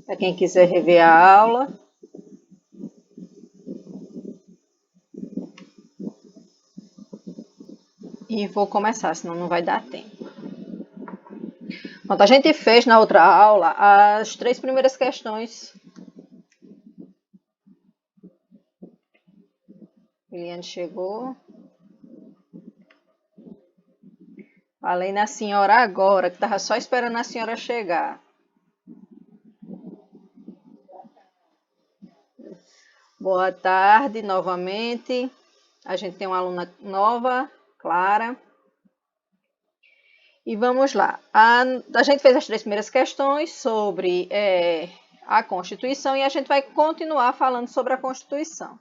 Para quem quiser rever a aula. E vou começar, senão não vai dar tempo. Pronto, a gente fez na outra aula as 3 primeiras questões. Eliane chegou. Falei na senhora agora, que estava só esperando a senhora chegar. Boa tarde novamente. A gente tem uma aluna nova, Clara. E vamos lá. A gente fez as 3 primeiras questões sobre a Constituição e a gente vai continuar falando sobre a Constituição.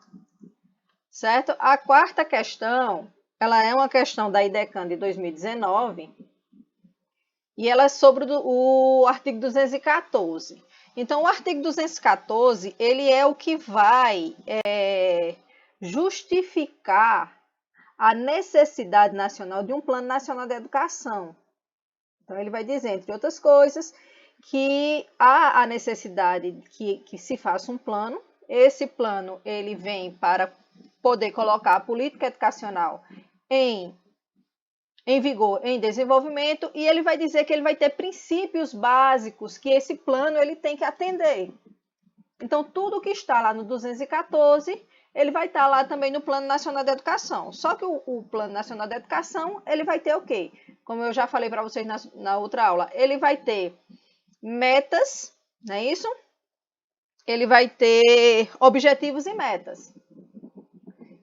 Certo? A quarta questão, ela é uma questão da IDECAN de 2019 e ela é sobre o artigo 214. Então, o artigo 214, ele é o que vai justificar a necessidade nacional de um Plano Nacional de Educação. Então, ele vai dizer, entre outras coisas, que há a necessidade que se faça um plano. Esse plano ele vem para poder colocar a política educacional em vigor, em desenvolvimento, e ele vai dizer que ele vai ter princípios básicos que esse plano ele tem que atender. Então, tudo que está lá no 214, ele vai estar lá também no Plano Nacional de Educação. Só que o Plano Nacional de Educação, ele vai ter o quê? Como eu já falei para vocês na outra aula, ele vai ter metas, não é isso? Ele vai ter objetivos e metas.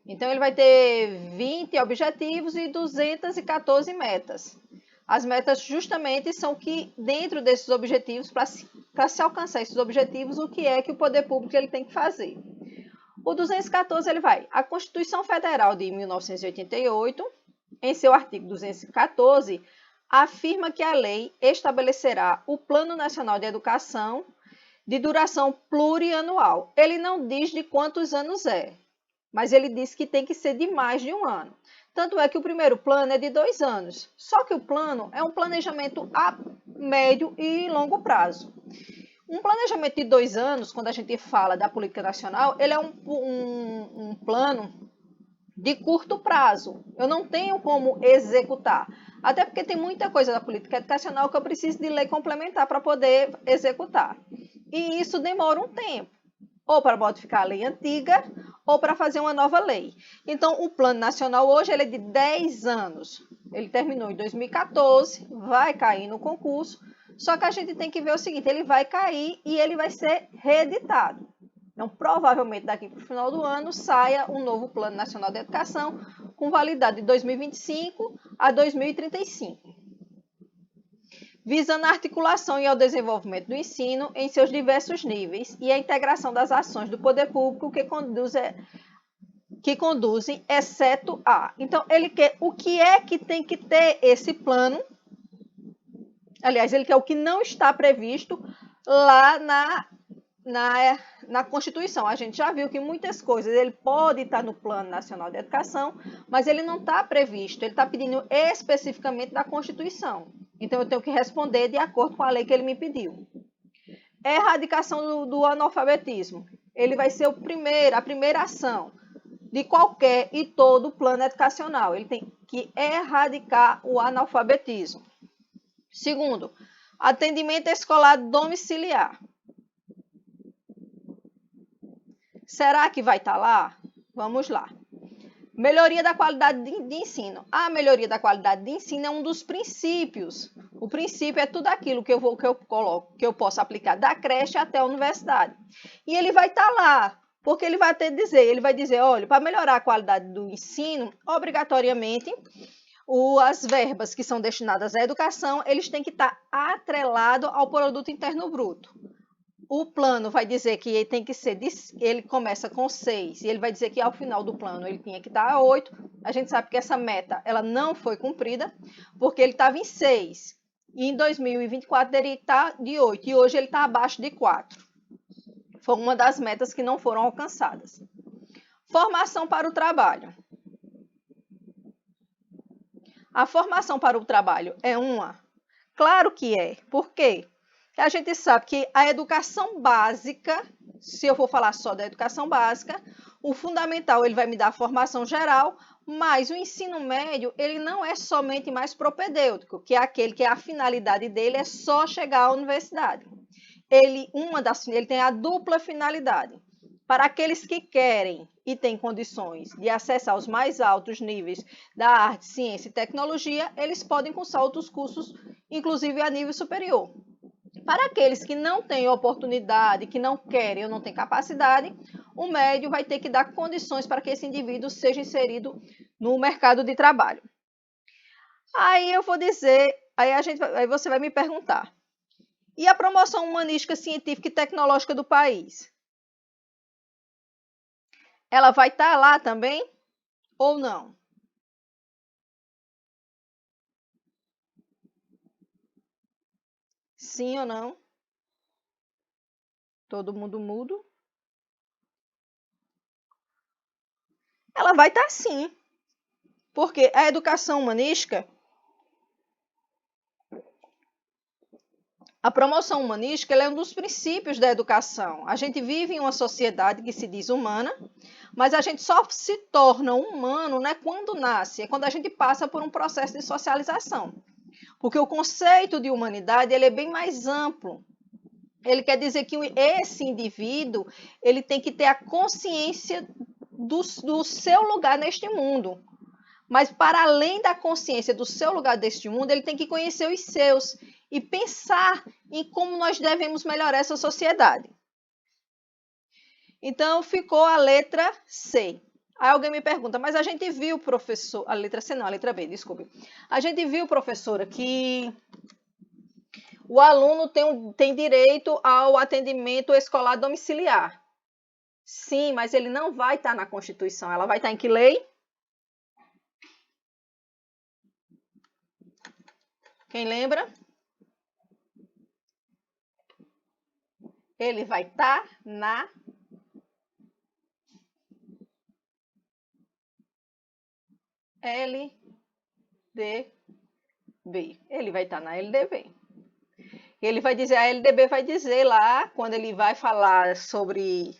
Então, ele vai ter 20 objetivos e 214 metas. As metas justamente são que, dentro desses objetivos, para se alcançar esses objetivos, o que é que o poder público ele tem que fazer. O 214, ele vai. A Constituição Federal de 1988, em seu artigo 214, afirma que a lei estabelecerá o Plano Nacional de Educação de duração plurianual. Ele não diz de quantos anos é, mas ele diz que tem que ser de mais de um ano. Tanto é que o primeiro plano é de 2 anos. Só que o plano é um planejamento a médio e longo prazo. Um planejamento de 2 anos, quando a gente fala da política nacional, ele é um plano de curto prazo. Eu não tenho como executar. Até porque tem muita coisa da política educacional que eu preciso de lei complementar para poder executar. E isso demora um tempo. Ou para modificar a lei antiga, ou para fazer uma nova lei. Então, o Plano Nacional hoje ele é de 10 anos. Ele terminou em 2014, vai cair no concurso, só que a gente tem que ver o seguinte, ele vai cair e ele vai ser reeditado. Então, provavelmente, daqui para o final do ano, saia um novo Plano Nacional de Educação com validade de 2025 a 2035. Visando a articulação e ao desenvolvimento do ensino em seus diversos níveis e a integração das ações do poder público que conduzem, exceto a. Então, ele quer o que é que tem que ter esse plano. Aliás, ele quer o que não está previsto lá na Constituição. A gente já viu que muitas coisas ele pode estar no Plano Nacional de Educação, mas ele não está previsto. Ele está pedindo especificamente da Constituição. Então, eu tenho que responder de acordo com a lei que ele me pediu. Erradicação do analfabetismo. Ele vai ser a primeira ação de qualquer e todo plano educacional. Ele tem que erradicar o analfabetismo. Segundo, atendimento escolar domiciliar. Será que vai estar lá? Vamos lá. Melhoria da qualidade de ensino. A melhoria da qualidade de ensino é um dos princípios. O princípio é tudo aquilo que eu posso aplicar da creche até a universidade. E ele vai estar lá, porque ele vai dizer, olha, para melhorar a qualidade do ensino, obrigatoriamente, as verbas que são destinadas à educação, eles têm que estar atrelados ao produto interno bruto. O plano vai dizer que ele tem que ser, ele começa com 6 e ele vai dizer que ao final do plano ele tinha que estar a 8. A gente sabe que essa meta ela não foi cumprida, porque ele estava em 6 e em 2024 ele está de 8 e hoje ele está abaixo de 4. Foi uma das metas que não foram alcançadas. Formação para o trabalho. A formação para o trabalho é uma? Claro que é. Por quê? A gente sabe que a educação básica, se eu for falar só da educação básica, o fundamental ele vai me dar a formação geral, mas o ensino médio ele não é somente mais propedêutico, que é aquele que a finalidade dele é só chegar à universidade. Ele tem a dupla finalidade. Para aqueles que querem e têm condições de acessar os mais altos níveis da arte, ciência e tecnologia, eles podem cursar outros cursos, inclusive a nível superior. Para aqueles que não têm oportunidade, que não querem ou não têm capacidade, o médio vai ter que dar condições para que esse indivíduo seja inserido no mercado de trabalho. Aí eu vou dizer, aí você vai me perguntar, e a promoção humanística, científica e tecnológica do país? Ela vai estar lá também ou não? Sim ou não? Todo mundo mudo? Ela vai estar sim, porque a educação humanística, a promoção humanística ela é um dos princípios da educação. A gente vive em uma sociedade que se diz humana, mas a gente só se torna humano, né, quando nasce, é quando a gente passa por um processo de socialização. Porque o conceito de humanidade ele é bem mais amplo. Ele quer dizer que esse indivíduo ele tem que ter a consciência do seu lugar neste mundo. Mas para além da consciência do seu lugar deste mundo, ele tem que conhecer os seus e pensar em como nós devemos melhorar essa sociedade. Então ficou a letra C. Aí alguém me pergunta, mas a gente viu, professor, a letra C não, a letra B, desculpe. A gente viu, professora, que o aluno tem direito ao atendimento escolar domiciliar. Sim, mas ele não vai estar na Constituição. Ela vai estar em que lei? Quem lembra? Ele vai estar na LDB. Ele vai estar na LDB. Ele vai dizer, a LDB vai dizer lá, quando ele vai falar sobre,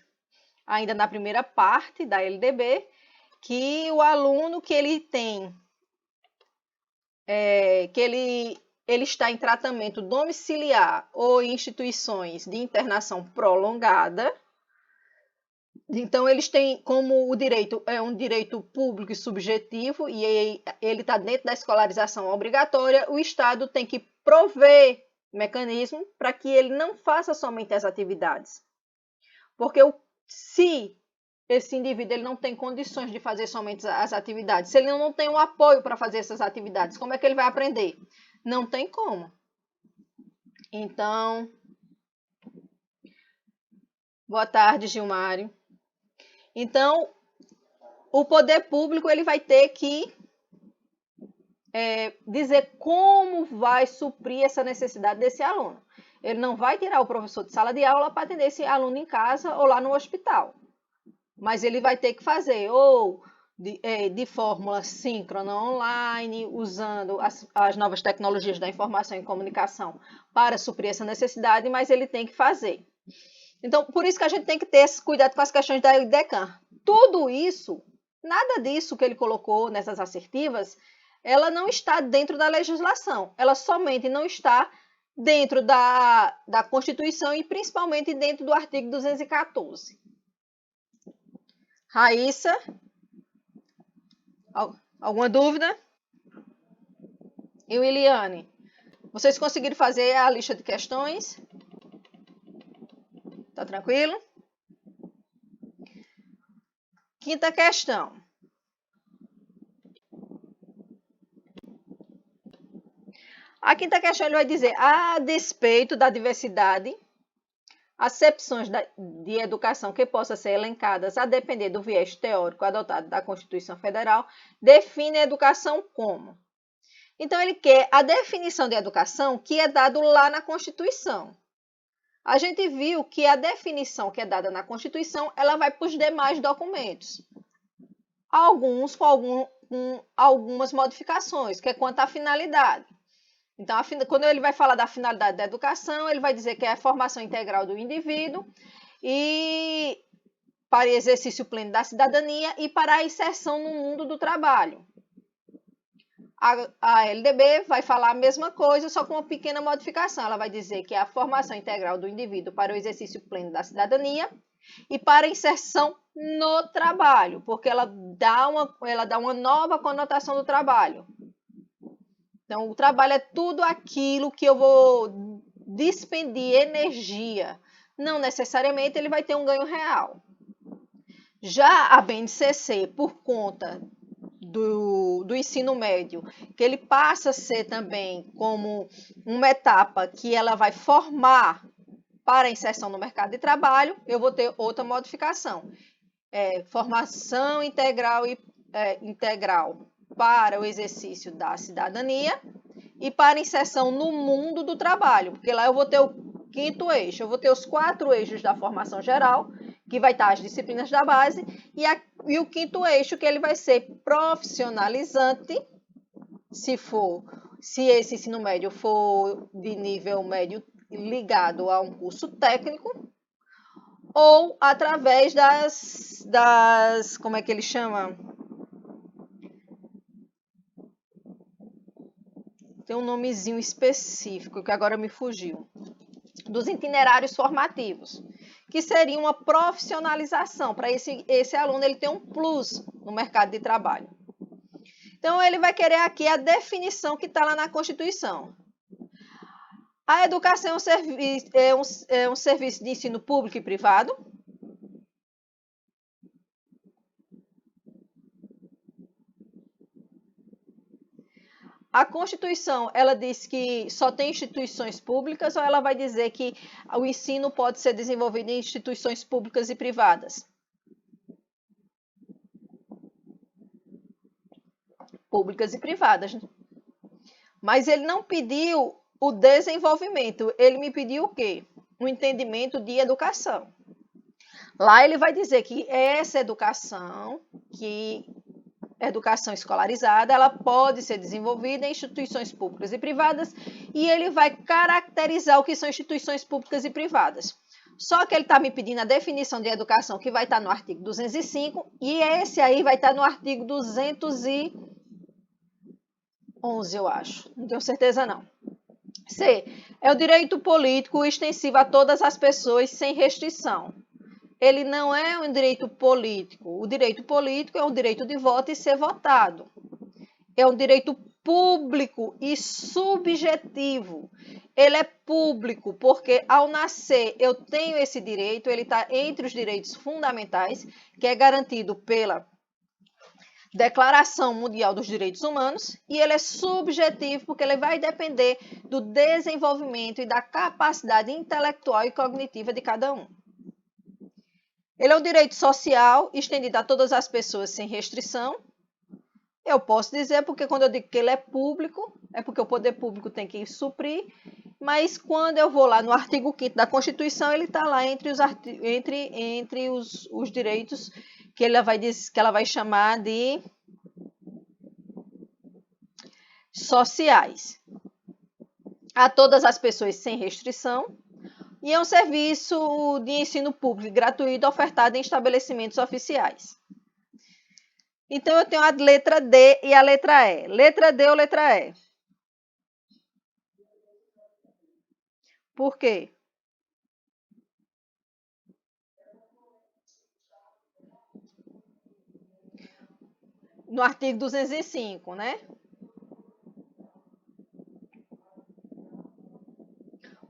ainda na primeira parte da LDB, que o aluno que ele tem, que ele está em tratamento domiciliar ou em instituições de internação prolongada, então eles têm como o direito é um direito público e subjetivo e ele está dentro da escolarização obrigatória, o Estado tem que prover mecanismo para que ele não faça somente as atividades. Porque se esse indivíduo ele não tem condições de fazer somente as atividades, se ele não tem um apoio para fazer essas atividades, como é que ele vai aprender? Não tem como. Então, boa tarde, Gilmário. Então, o poder público ele vai ter que dizer como vai suprir essa necessidade desse aluno. Ele não vai tirar o professor de sala de aula para atender esse aluno em casa ou lá no hospital. Mas ele vai ter que fazer ou de fórmula síncrona online, usando as novas tecnologias da informação e comunicação para suprir essa necessidade, mas ele tem que fazer. Então, por isso que a gente tem que ter esse cuidado com as questões da IDECAN. Tudo isso, nada disso que ele colocou nessas assertivas, ela não está dentro da legislação. Ela somente não está dentro da Constituição e principalmente dentro do artigo 214. Raíssa, alguma dúvida? E Williane, vocês conseguiram fazer a lista de questões? Tá tranquilo? Quinta questão. A quinta questão ele vai dizer, a despeito da diversidade, acepções de educação que possam ser elencadas a depender do viés teórico adotado da Constituição Federal, define a educação como. Então, ele quer a definição de educação que é dado lá na Constituição. A gente viu que a definição que é dada na Constituição, ela vai para os demais documentos. Alguns com algumas modificações, que é quanto à finalidade. Então, quando ele vai falar da finalidade da educação, ele vai dizer que é a formação integral do indivíduo e para exercício pleno da cidadania e para a inserção no mundo do trabalho. A LDB vai falar a mesma coisa, só com uma pequena modificação. Ela vai dizer que é a formação integral do indivíduo para o exercício pleno da cidadania e para a inserção no trabalho, porque ela dá uma nova conotação do trabalho. Então, o trabalho é tudo aquilo que eu vou despendir energia. Não necessariamente ele vai ter um ganho real. Já a BNCC, por conta do ensino médio, que ele passa a ser também como uma etapa que ela vai formar para a inserção no mercado de trabalho, eu vou ter outra modificação. Formação integral para o exercício da cidadania e para inserção no mundo do trabalho, porque lá eu vou ter o quinto eixo, eu vou ter os 4 eixos da formação geral, que vai estar as disciplinas da base, e o quinto eixo, que ele vai ser profissionalizante, se esse ensino médio for de nível médio ligado a um curso técnico, ou através como é que ele chama? Tem um nomezinho específico que agora me fugiu. Dos itinerários formativos, que seria uma profissionalização para esse aluno ele ter um plus no mercado de trabalho. Então, ele vai querer aqui a definição que está lá na Constituição. A educação é um serviço de ensino público e privado. A Constituição, ela diz que só tem instituições públicas ou ela vai dizer que o ensino pode ser desenvolvido em instituições públicas e privadas? Públicas e privadas. Mas ele não pediu o desenvolvimento, ele me pediu o quê? Um entendimento de educação. Lá ele vai dizer que essa educação escolarizada, ela pode ser desenvolvida em instituições públicas e privadas e ele vai caracterizar o que são instituições públicas e privadas. Só que ele está me pedindo a definição de educação que vai estar no artigo 205 e esse aí vai estar no artigo 211, eu acho. Não tenho certeza não. C. É o direito político extensivo a todas as pessoas sem restrição. Ele não é um direito político. O direito político é o direito de voto e ser votado. É um direito público e subjetivo. Ele é público porque, ao nascer, eu tenho esse direito, ele está entre os direitos fundamentais, que é garantido pela Declaração Mundial dos Direitos Humanos, e ele é subjetivo porque ele vai depender do desenvolvimento e da capacidade intelectual e cognitiva de cada um. Ele é um direito social estendido a todas as pessoas sem restrição. Eu posso dizer porque quando eu digo que ele é público, é porque o poder público tem que suprir, mas quando eu vou lá no artigo 5º da Constituição, ele está lá entre os direitos que ela vai chamar de sociais. A todas as pessoas sem restrição. E é um serviço de ensino público gratuito ofertado em estabelecimentos oficiais. Então, eu tenho a letra D e a letra E. Letra D ou letra E? Por quê? No artigo 205, né?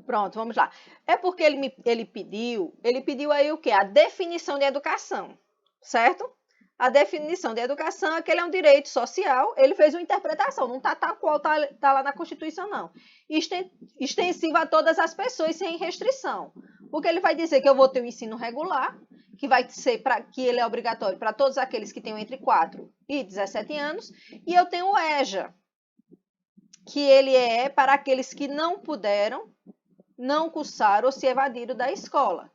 Pronto, vamos lá. É porque ele pediu aí o quê? A definição de educação, certo? A definição de educação é que ele é um direito social, ele fez uma interpretação, não está tal qual está lá na Constituição, não. Extensivo a todas as pessoas sem restrição. Porque ele vai dizer que eu vou ter um ensino regular, que ele é obrigatório para todos aqueles que tenham entre 4 e 17 anos, e eu tenho o EJA, que ele é para aqueles que não puderam, não cursaram ou se evadiram da escola.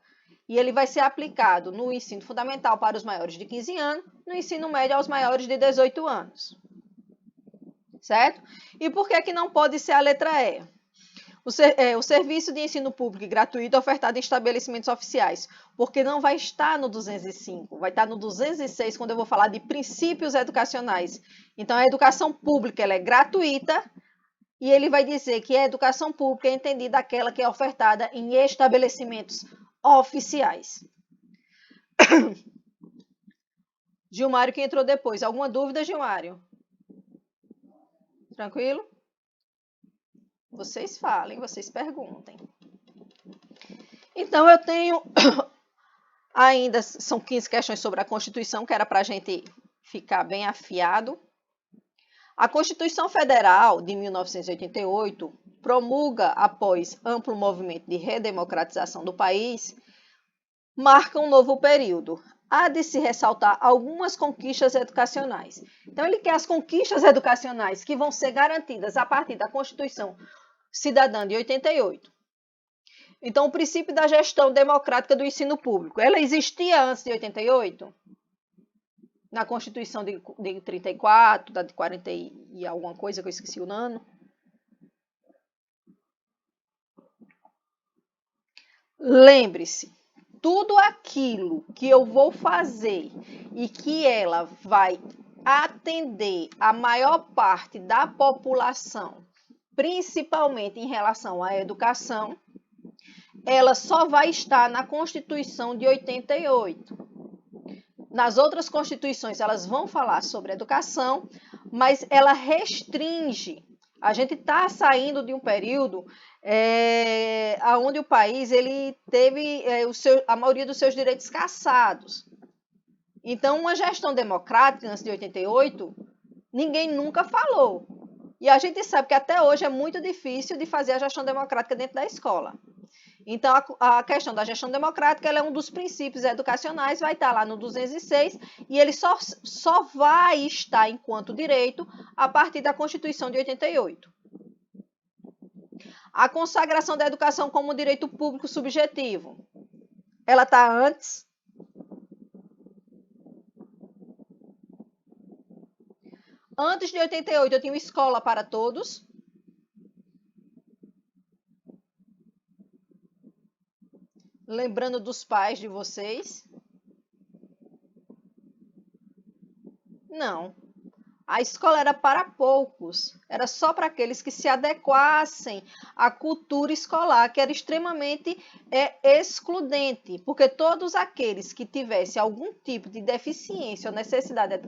E ele vai ser aplicado no ensino fundamental para os maiores de 15 anos, no ensino médio aos maiores de 18 anos. certo? E por que não pode ser a letra E? O serviço de ensino público e gratuito é ofertado em estabelecimentos oficiais, porque não vai estar no 205, vai estar no 206 quando eu vou falar de princípios educacionais. Então, a educação pública ela é gratuita e ele vai dizer que a educação pública é entendida aquela que é ofertada em estabelecimentos oficiais. Gilmário que entrou depois. Alguma dúvida, Gilmário? Tranquilo? Vocês falem, vocês perguntem. Então, eu tenho ainda, são 15 questões sobre a Constituição, que era para a gente ficar bem afiado. A Constituição Federal de 1988 promulga, após amplo movimento de redemocratização do país, marca um novo período. Há de se ressaltar algumas conquistas educacionais. Então, ele quer as conquistas educacionais que vão ser garantidas a partir da Constituição Cidadã de 88. Então, o princípio da gestão democrática do ensino público, ela existia antes de 88? Na Constituição de 34, da de 40 e alguma coisa, que eu esqueci o ano. Lembre-se, tudo aquilo que eu vou fazer e que ela vai atender a maior parte da população, principalmente em relação à educação, ela só vai estar na Constituição de 88. Nas outras constituições, elas vão falar sobre educação, mas ela restringe. A gente está saindo de um período onde o país ele teve a maioria dos seus direitos cassados. Então, uma gestão democrática antes de 88, ninguém nunca falou. E a gente sabe que até hoje é muito difícil de fazer a gestão democrática dentro da escola. Então, a questão da gestão democrática ela é um dos princípios educacionais, vai estar lá no 206, e ele só vai estar enquanto direito a partir da Constituição de 88. A consagração da educação como direito público subjetivo, ela está antes? Antes de 88, eu tinha escola para todos. Lembrando dos pais de vocês? Não. A escola era para poucos, era só para aqueles que se adequassem à cultura escolar, que era extremamente excludente, porque todos aqueles que tivessem algum tipo de deficiência ou necessidade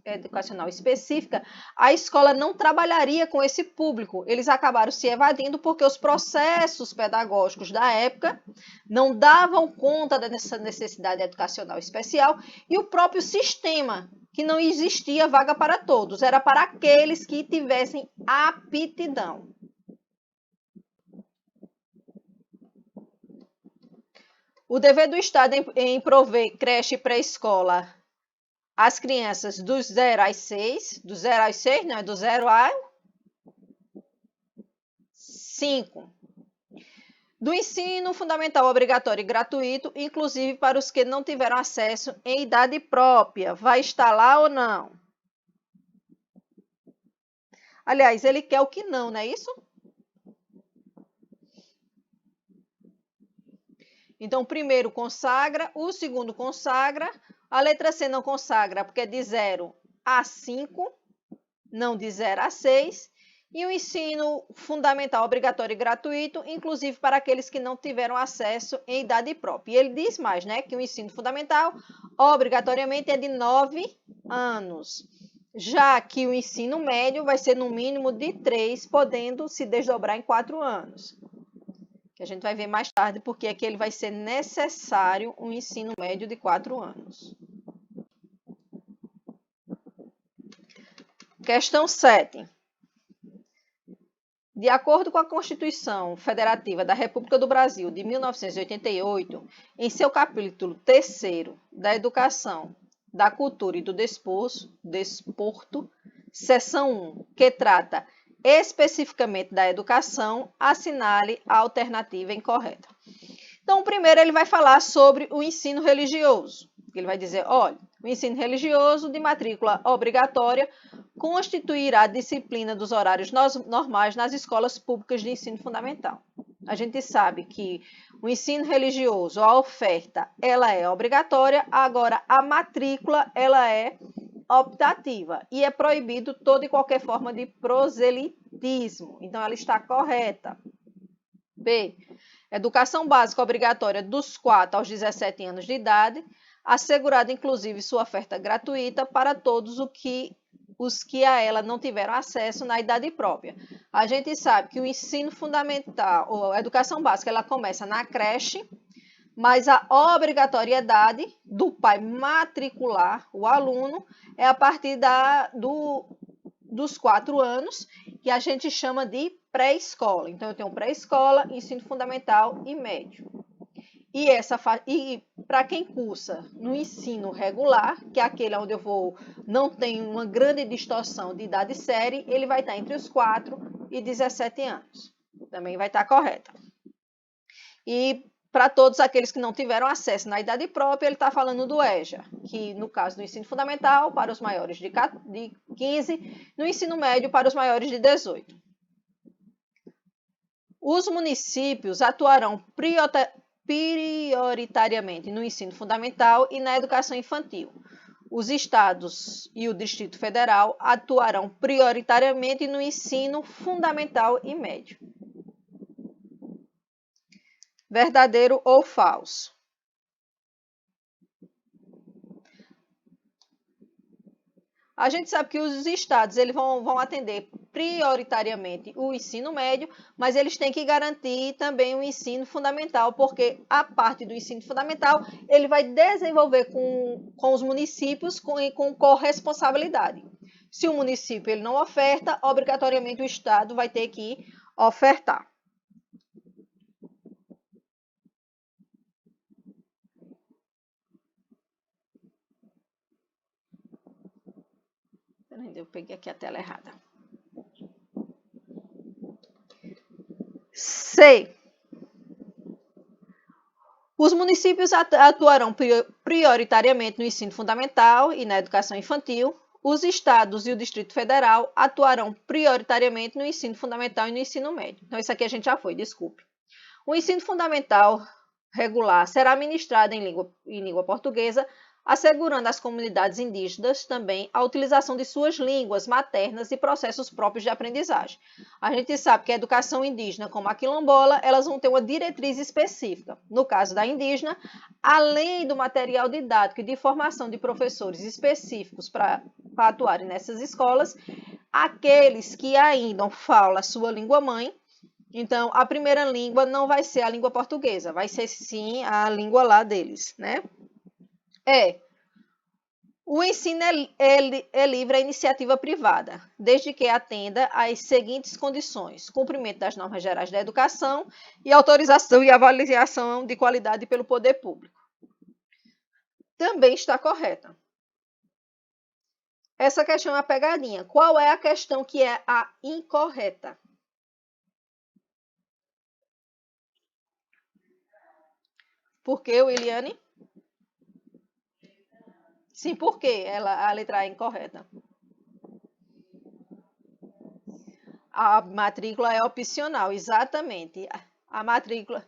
educacional específica, a escola não trabalharia com esse público. Eles acabaram se evadindo porque os processos pedagógicos da época não davam conta dessa necessidade educacional especial e o próprio sistema, que não existia vaga para todos, era para aqueles que tivessem aptidão. O dever do Estado em prover creche e pré-escola às crianças dos 0 às 6, do 0 às 6, não, é do 0 a 5. Do ensino fundamental obrigatório e gratuito, inclusive para os que não tiveram acesso em idade própria. Vai estar lá ou não? Aliás, ele quer o que não é isso? Então, o primeiro consagra, o segundo consagra, a letra C não consagra, porque é de 0 a 5, não de 0 a 6, e o ensino fundamental obrigatório e gratuito, inclusive para aqueles que não tiveram acesso em idade própria. E ele diz mais, né, que o ensino fundamental obrigatoriamente é de 9 anos, já que o ensino médio vai ser no mínimo de 3, podendo se desdobrar em 4 anos. Que a gente vai ver mais tarde porque é que ele vai ser necessário um ensino médio de 4 anos. Questão 7. De acordo com a Constituição Federativa da República do Brasil de 1988, em seu capítulo 3º da Educação, da Cultura e do Desporto, seção 1, que trata especificamente da educação, assinale a alternativa incorreta. Então, primeiro ele vai falar sobre o ensino religioso. Ele vai dizer, olha, o ensino religioso de matrícula obrigatória constituirá a disciplina dos horários normais nas escolas públicas de ensino fundamental. A gente sabe que o ensino religioso, a oferta, ela é obrigatória, agora a matrícula, ela é optativa e é proibido toda e qualquer forma de proselitismo. Então, ela está correta. B. Educação básica obrigatória dos 4 aos 17 anos de idade, assegurada inclusive sua oferta gratuita para todos os que a ela não tiveram acesso na idade própria. A gente sabe que o ensino fundamental, ou a educação básica, ela começa na creche, mas a obrigatoriedade do pai matricular o aluno é a partir dos 4 anos, que a gente chama de pré-escola. Então, eu tenho pré-escola, ensino fundamental e médio. E para quem cursa no ensino regular, que é aquele onde não tem uma grande distorção de idade série, ele vai estar entre os 4 e 17 anos. Também vai estar correta. E para todos aqueles que não tiveram acesso na idade própria, ele está falando do EJA, que no caso do ensino fundamental, para os maiores de 15, no ensino médio, para os maiores de 18. Os municípios atuarão prioritariamente no ensino fundamental e na educação infantil. Os estados e o Distrito Federal atuarão prioritariamente no ensino fundamental e médio. Verdadeiro ou falso? A gente sabe que os estados eles vão atender prioritariamente o ensino médio, mas eles têm que garantir também o ensino fundamental, porque a parte do ensino fundamental ele vai desenvolver com os municípios com corresponsabilidade. Se o município ele não oferta, obrigatoriamente o estado vai ter que ofertar. Eu peguei aqui a tela errada. C. Os municípios atuarão prioritariamente no ensino fundamental e na educação infantil. Os estados e o Distrito Federal atuarão prioritariamente no ensino fundamental e no ensino médio. Então, isso aqui a gente já foi, desculpe. O ensino fundamental regular será ministrado em língua portuguesa, assegurando às comunidades indígenas também a utilização de suas línguas maternas e processos próprios de aprendizagem. A gente sabe que a educação indígena, como a quilombola, elas vão ter uma diretriz específica. No caso da indígena, além do material didático e de formação de professores específicos para atuarem nessas escolas, aqueles que ainda falam a sua língua mãe, então a primeira língua não vai ser a língua portuguesa, vai ser sim a língua lá deles, né? O ensino é livre à iniciativa privada, desde que atenda às seguintes condições: cumprimento das normas gerais da educação e autorização e avaliação de qualidade pelo poder público. Também está correta. Essa questão é uma pegadinha. Qual é a questão que é a incorreta? Por que, Williane? Sim, por quê? A letra A é incorreta. A matrícula é opcional, exatamente. A matrícula,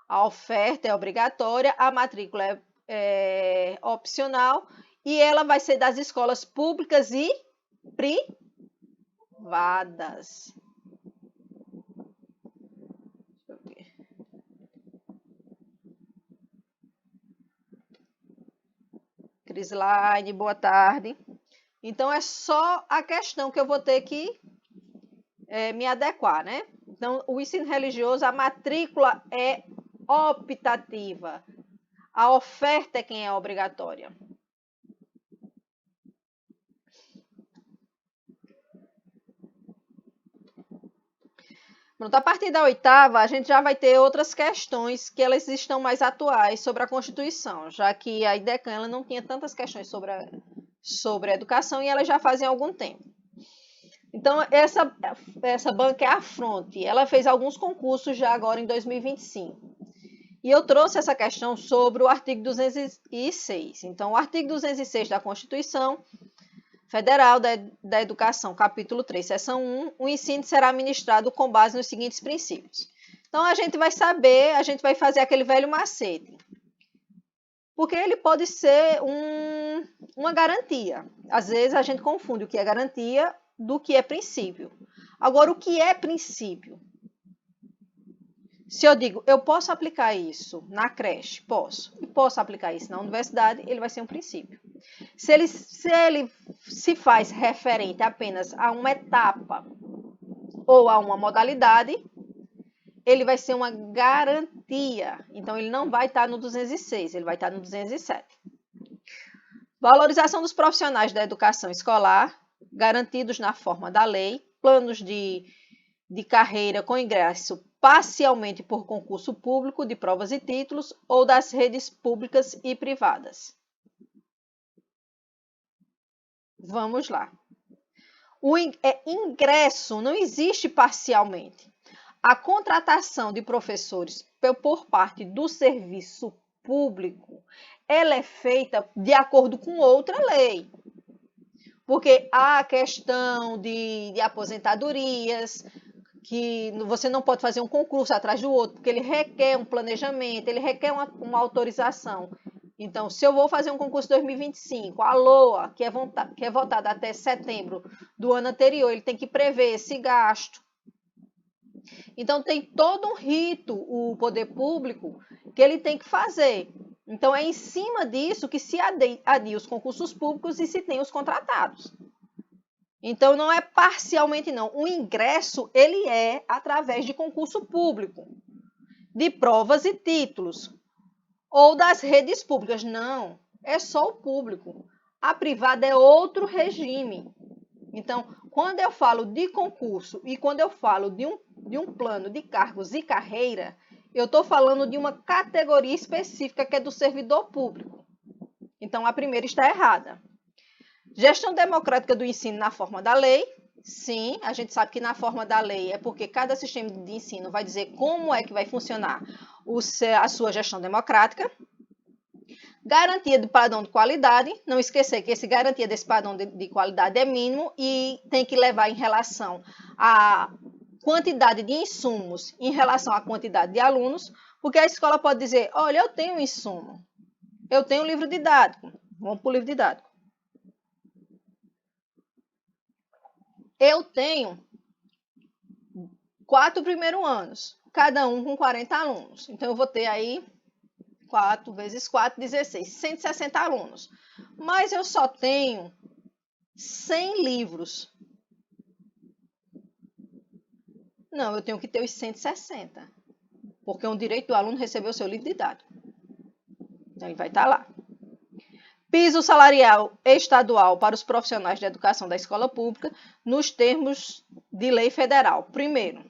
a oferta é obrigatória, a matrícula é opcional e ela vai ser das escolas públicas e privadas. Crislaine, boa tarde. Então, é só a questão que eu vou ter que me adequar, né? Então, o ensino religioso, a matrícula é optativa. A oferta é quem é obrigatória. Pronto, a partir da 8ª, a gente já vai ter outras questões que elas estão mais atuais sobre a Constituição, já que a IDECAN ela não tinha tantas questões sobre a educação e ela já fazia algum tempo. Então, essa banca é a Fronte, ela fez alguns concursos já agora em 2025. E eu trouxe essa questão sobre o artigo 206. Então, o artigo 206 da Constituição Federal da Educação, capítulo 3, seção 1, o ensino será ministrado com base nos seguintes princípios. Então, a gente vai saber, a gente vai fazer aquele velho macete. Porque ele pode ser uma garantia. Às vezes, a gente confunde o que é garantia do que é princípio. Agora, o que é princípio? Se eu digo, eu posso aplicar isso na creche? Posso. E posso aplicar isso na universidade, ele vai ser um princípio. Se ele se faz referente apenas a uma etapa ou a uma modalidade, ele vai ser uma garantia. Então, ele não vai estar no 206, ele vai estar no 207. Valorização dos profissionais da educação escolar, garantidos na forma da lei, planos de carreira com ingresso parcialmente por concurso público de provas e títulos ou das redes públicas e privadas. Vamos lá. O ingresso não existe parcialmente. A contratação de professores por parte do serviço público, ela é feita de acordo com outra lei. Porque há a questão de aposentadorias, que você não pode fazer um concurso atrás do outro, porque ele requer um planejamento, ele requer uma autorização. Então, se eu vou fazer um concurso 2025, a LOA, que é votada até setembro do ano anterior, ele tem que prever esse gasto. Então, tem todo um rito, o poder público, que ele tem que fazer. Então, é em cima disso que se adia os concursos públicos e se tem os contratados. Então, não é parcialmente, não. O ingresso, ele é através de concurso público, de provas e títulos, ou das redes públicas. Não, é só o público. A privada é outro regime. Então, quando eu falo de concurso e quando eu falo de um plano de cargos e carreira, eu estou falando de uma categoria específica que é do servidor público. Então, a primeira está errada. Gestão democrática do ensino na forma da lei. Sim, a gente sabe que na forma da lei é porque cada sistema de ensino vai dizer como é que vai funcionar a sua gestão democrática. Garantia de padrão de qualidade. Não esquecer que esse garantia desse padrão de qualidade é mínimo e tem que levar em relação à quantidade de insumos em relação à quantidade de alunos, porque a escola pode dizer, olha, eu tenho um insumo, eu tenho um livro didático. Vamos para o livro didático. Eu tenho 4 primeiros anos, cada um com 40 alunos. Então, eu vou ter aí 4 vezes 4, 16, 160 alunos. Mas eu só tenho 100 livros. Não, eu tenho que ter os 160. Porque é um direito do aluno receber o seu livro didático. Então, ele vai estar lá. Piso salarial estadual para os profissionais de educação da escola pública, nos termos de lei federal. Primeiro,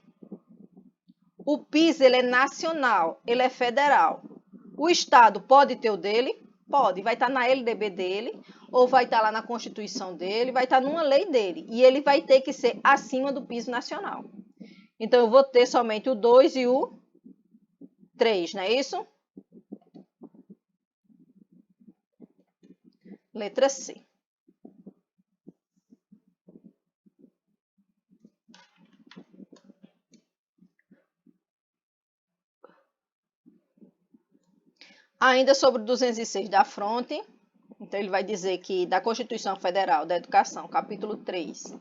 o piso ele é nacional, ele é federal. O Estado pode ter o dele? Pode. Vai estar na LDB dele, ou vai estar lá na Constituição dele, vai estar numa lei dele. E ele vai ter que ser acima do piso nacional. Então, eu vou ter somente o 2 e o 3, não é isso? Letra C. Ainda sobre o 206 da fronte, então ele vai dizer que da Constituição Federal da Educação, capítulo 3,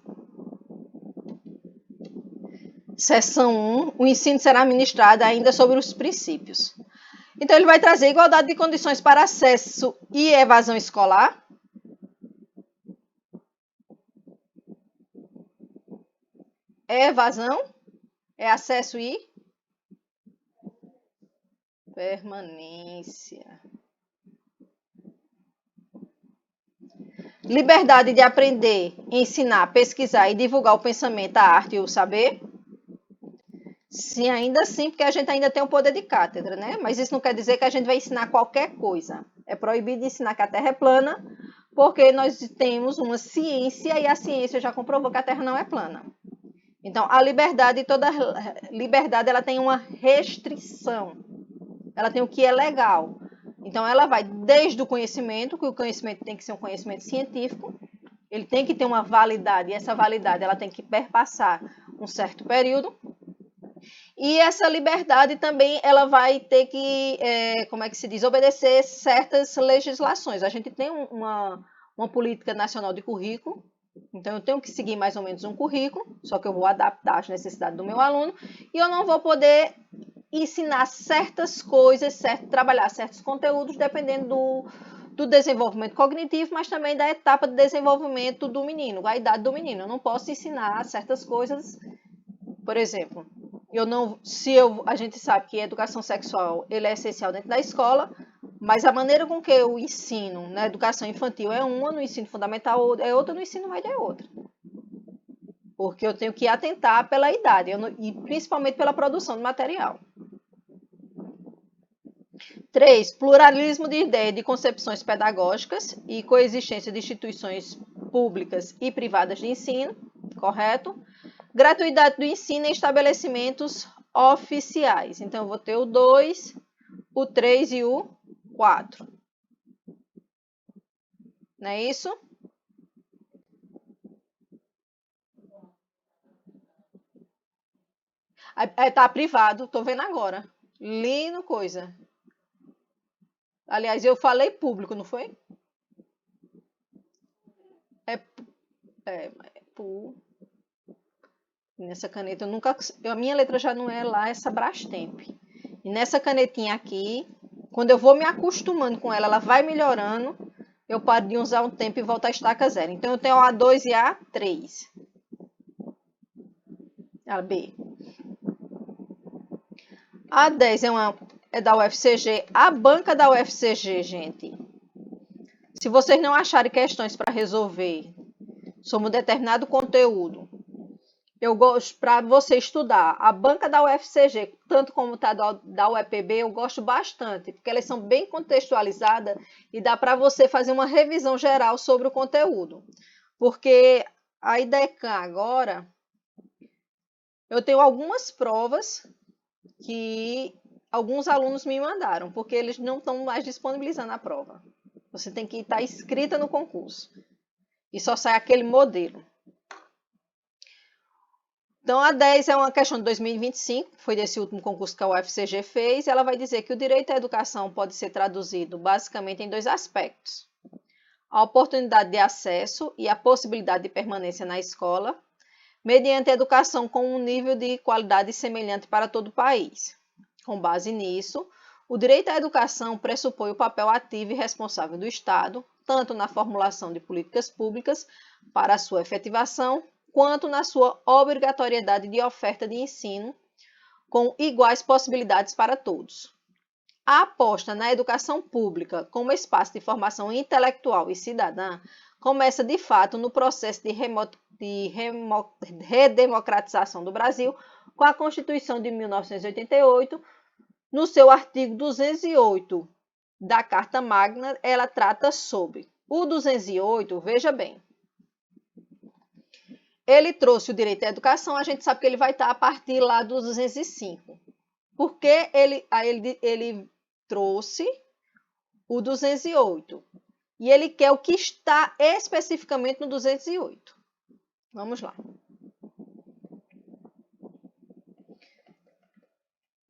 seção 1, o ensino será ministrado ainda sobre os princípios. Então, ele vai trazer igualdade de condições para acesso e evasão escolar. É evasão? É acesso e permanência. Liberdade de aprender, ensinar, pesquisar e divulgar o pensamento, a arte e o saber. Sim, ainda sim, porque a gente ainda tem o poder de cátedra, né? Mas isso não quer dizer que a gente vai ensinar qualquer coisa. É proibido ensinar que a Terra é plana, porque nós temos uma ciência e a ciência já comprovou que a Terra não é plana. Então, a liberdade, toda liberdade, ela tem uma restrição. Ela tem o que é legal. Então, ela vai desde o conhecimento, que o conhecimento tem que ser um conhecimento científico, Ele tem que ter uma validade, e essa validade ela tem que perpassar um certo período. E essa liberdade também ela vai ter que, como é que se diz, obedecer certas legislações. A gente tem uma política nacional de currículo, então eu tenho que seguir mais ou menos um currículo, só que eu vou adaptar às necessidades do meu aluno, e eu não vou poder ensinar certas coisas, trabalhar certos conteúdos, dependendo do desenvolvimento cognitivo, mas também da etapa de desenvolvimento do menino, a idade do menino. Eu não posso ensinar certas coisas, por exemplo, a gente sabe que a educação sexual ele é essencial dentro da escola, mas a maneira com que eu ensino na educação infantil é uma, no ensino fundamental é outra, no ensino médio é outra. Porque eu tenho que atentar pela idade e principalmente pela produção de material. 3. Pluralismo de ideias e de concepções pedagógicas e coexistência de instituições públicas e privadas de ensino, correto? Gratuidade do ensino em estabelecimentos oficiais. Então, eu vou ter o 2, o 3 e o 4. Não é isso? Tá privado, tô vendo agora. Lindo coisa. Aliás, eu falei público, não foi? É nessa caneta, a minha letra já não é lá essa Brastemp. E nessa canetinha aqui, quando eu vou me acostumando com ela, ela vai melhorando, eu paro de usar um tempo e volto à estaca zero. Então, eu tenho a A2 e a A3. A B. A 10 é da UFCG. A banca da UFCG, gente. Se vocês não acharem questões para resolver sobre um determinado conteúdo, eu gosto para você estudar. A banca da UFCG, tanto como tá da UEPB, eu gosto bastante, porque elas são bem contextualizadas e dá para você fazer uma revisão geral sobre o conteúdo. Porque a IDECAM agora, eu tenho algumas provas que alguns alunos me mandaram, porque eles não estão mais disponibilizando a prova. Você tem que estar inscrita no concurso. E só sai aquele modelo. Então, a 10 é uma questão de 2025, foi desse último concurso que a UFCG fez, e ela vai dizer que o direito à educação pode ser traduzido basicamente em 2 aspectos. A oportunidade de acesso e a possibilidade de permanência na escola, mediante a educação com um nível de qualidade semelhante para todo o país. Com base nisso, o direito à educação pressupõe o papel ativo e responsável do Estado, tanto na formulação de políticas públicas para a sua efetivação, quanto na sua obrigatoriedade de oferta de ensino, com iguais possibilidades para todos. A aposta na educação pública como espaço de formação intelectual e cidadã começa, de fato, no processo de redemocratização do Brasil, com a Constituição de 1988, no seu artigo 208 da Carta Magna, ela trata sobre o 208, veja bem, ele trouxe o direito à educação, a gente sabe que ele vai estar a partir lá do 205. Porque ele trouxe o 208 e ele quer o que está especificamente no 208. Vamos lá.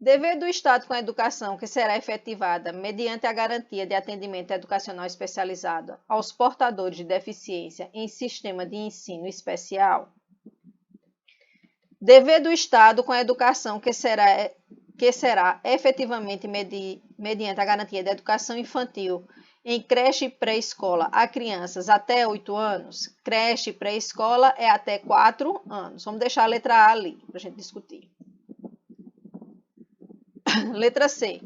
Dever do Estado com a educação que será efetivada mediante a garantia de atendimento educacional especializado aos portadores de deficiência em sistema de ensino especial. Dever do Estado com a educação que será efetivamente mediante a garantia da educação infantil em creche e pré-escola a crianças até 8 anos. Creche e pré-escola é até 4 anos. Vamos deixar a letra A ali para a gente discutir. Letra C.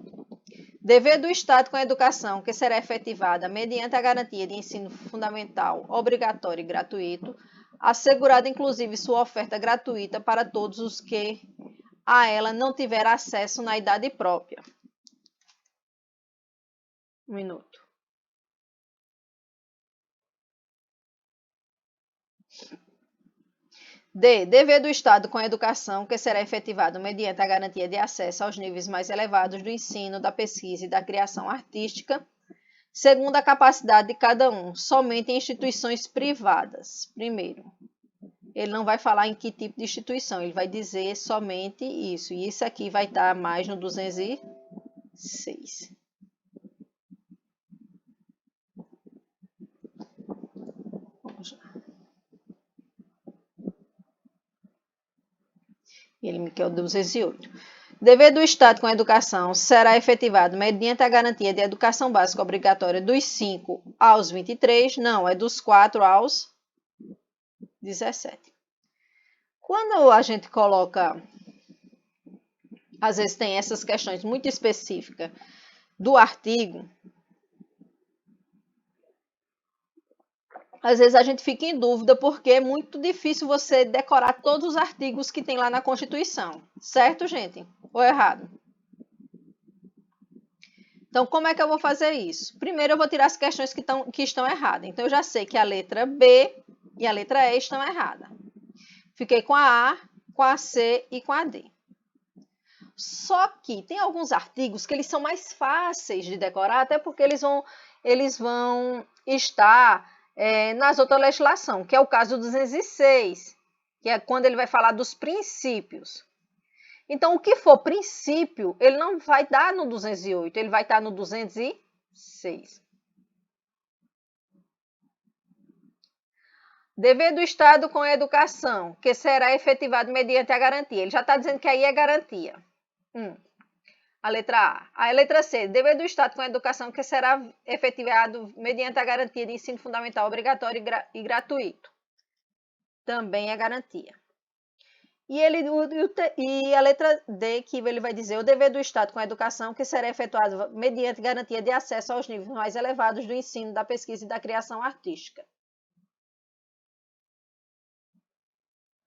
Dever do Estado com a educação que será efetivada mediante a garantia de ensino fundamental obrigatório e gratuito, assegurada inclusive sua oferta gratuita para todos os que a ela não tiver acesso na idade própria. Um minuto. D. Dever do Estado com a educação que será efetivado mediante a garantia de acesso aos níveis mais elevados do ensino, da pesquisa e da criação artística, segundo a capacidade de cada um, somente em instituições privadas. Primeiro, ele não vai falar em que tipo de instituição, ele vai dizer somente isso. E isso aqui vai estar mais no 206. Vamos lá. Ele me quer o 208. Dever do Estado com a educação será efetivado mediante a garantia de educação básica obrigatória dos 5 aos 23, não, é dos 4 aos 17. Quando a gente coloca, às vezes tem essas questões muito específicas do artigo, às vezes a gente fica em dúvida porque é muito difícil você decorar todos os artigos que tem lá na Constituição. Certo, gente? Ou errado? Então, como é que eu vou fazer isso? Primeiro, eu vou tirar as questões que estão erradas. Então, eu já sei que a letra B e a letra E estão erradas. Fiquei com a A, com a C e com a D. Só que tem alguns artigos que eles são mais fáceis de decorar, até porque eles vão estar nas outras legislações, que é o caso do 206, que é quando ele vai falar dos princípios. Então, o que for princípio, ele não vai dar no 208, ele vai estar no 206. Dever do Estado com a educação, que será efetivado mediante a garantia. Ele já está dizendo que aí é garantia. A letra A. A letra C. Dever do Estado com a educação, que será efetivado mediante a garantia de ensino fundamental obrigatório e gratuito. Também é garantia. E a letra D, que ele vai dizer, o dever do Estado com a educação, que será efetuado mediante garantia de acesso aos níveis mais elevados do ensino, da pesquisa e da criação artística.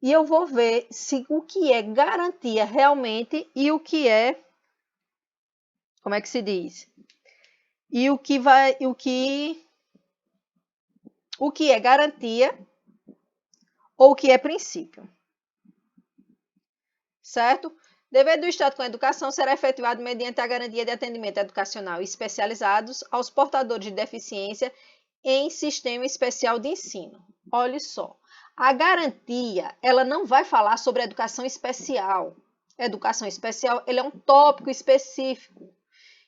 E eu vou ver se o que é garantia realmente e o que é, como é que se diz? E o que é garantia ou o que é princípio. Certo? Dever do Estado com a educação será efetuado mediante a garantia de atendimento educacional especializados aos portadores de deficiência em sistema especial de ensino. Olha só, a garantia, ela não vai falar sobre educação especial. Educação especial, ele é um tópico específico.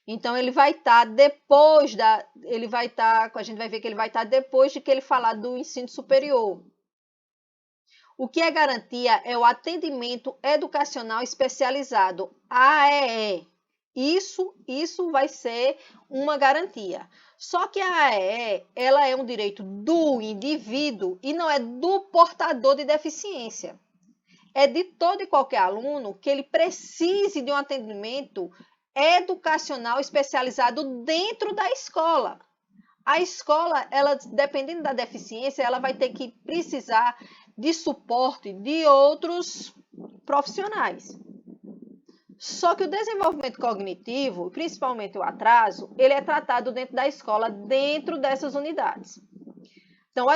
Então, ele vai estar depois a gente vai ver que ele vai estar depois de que ele falar do ensino superior. O que é garantia é o atendimento educacional especializado, AEE. Isso vai ser uma garantia. Só que a AEE, ela é um direito do indivíduo e não é do portador de deficiência. É de todo e qualquer aluno que ele precise de um atendimento educacional especializado dentro da escola. A escola, ela, dependendo da deficiência, ela vai ter que precisar de suporte de outros profissionais. Só que o desenvolvimento cognitivo, principalmente o atraso, ele é tratado dentro da escola, dentro dessas unidades. Então,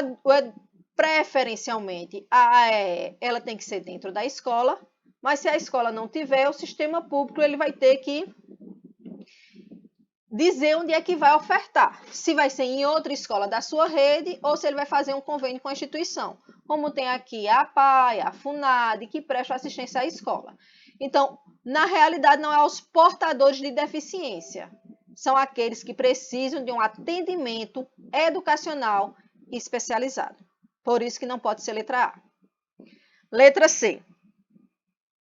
preferencialmente, a AEE, ela tem que ser dentro da escola, mas se a escola não tiver, o sistema público ele vai ter que dizer onde é que vai ofertar. Se vai ser em outra escola da sua rede ou se ele vai fazer um convênio com a instituição. Como tem aqui a APAE, a FUNAD, que presta assistência à escola. Então, na realidade, não é aos portadores de deficiência. São aqueles que precisam de um atendimento educacional especializado. Por isso que não pode ser letra A. Letra C.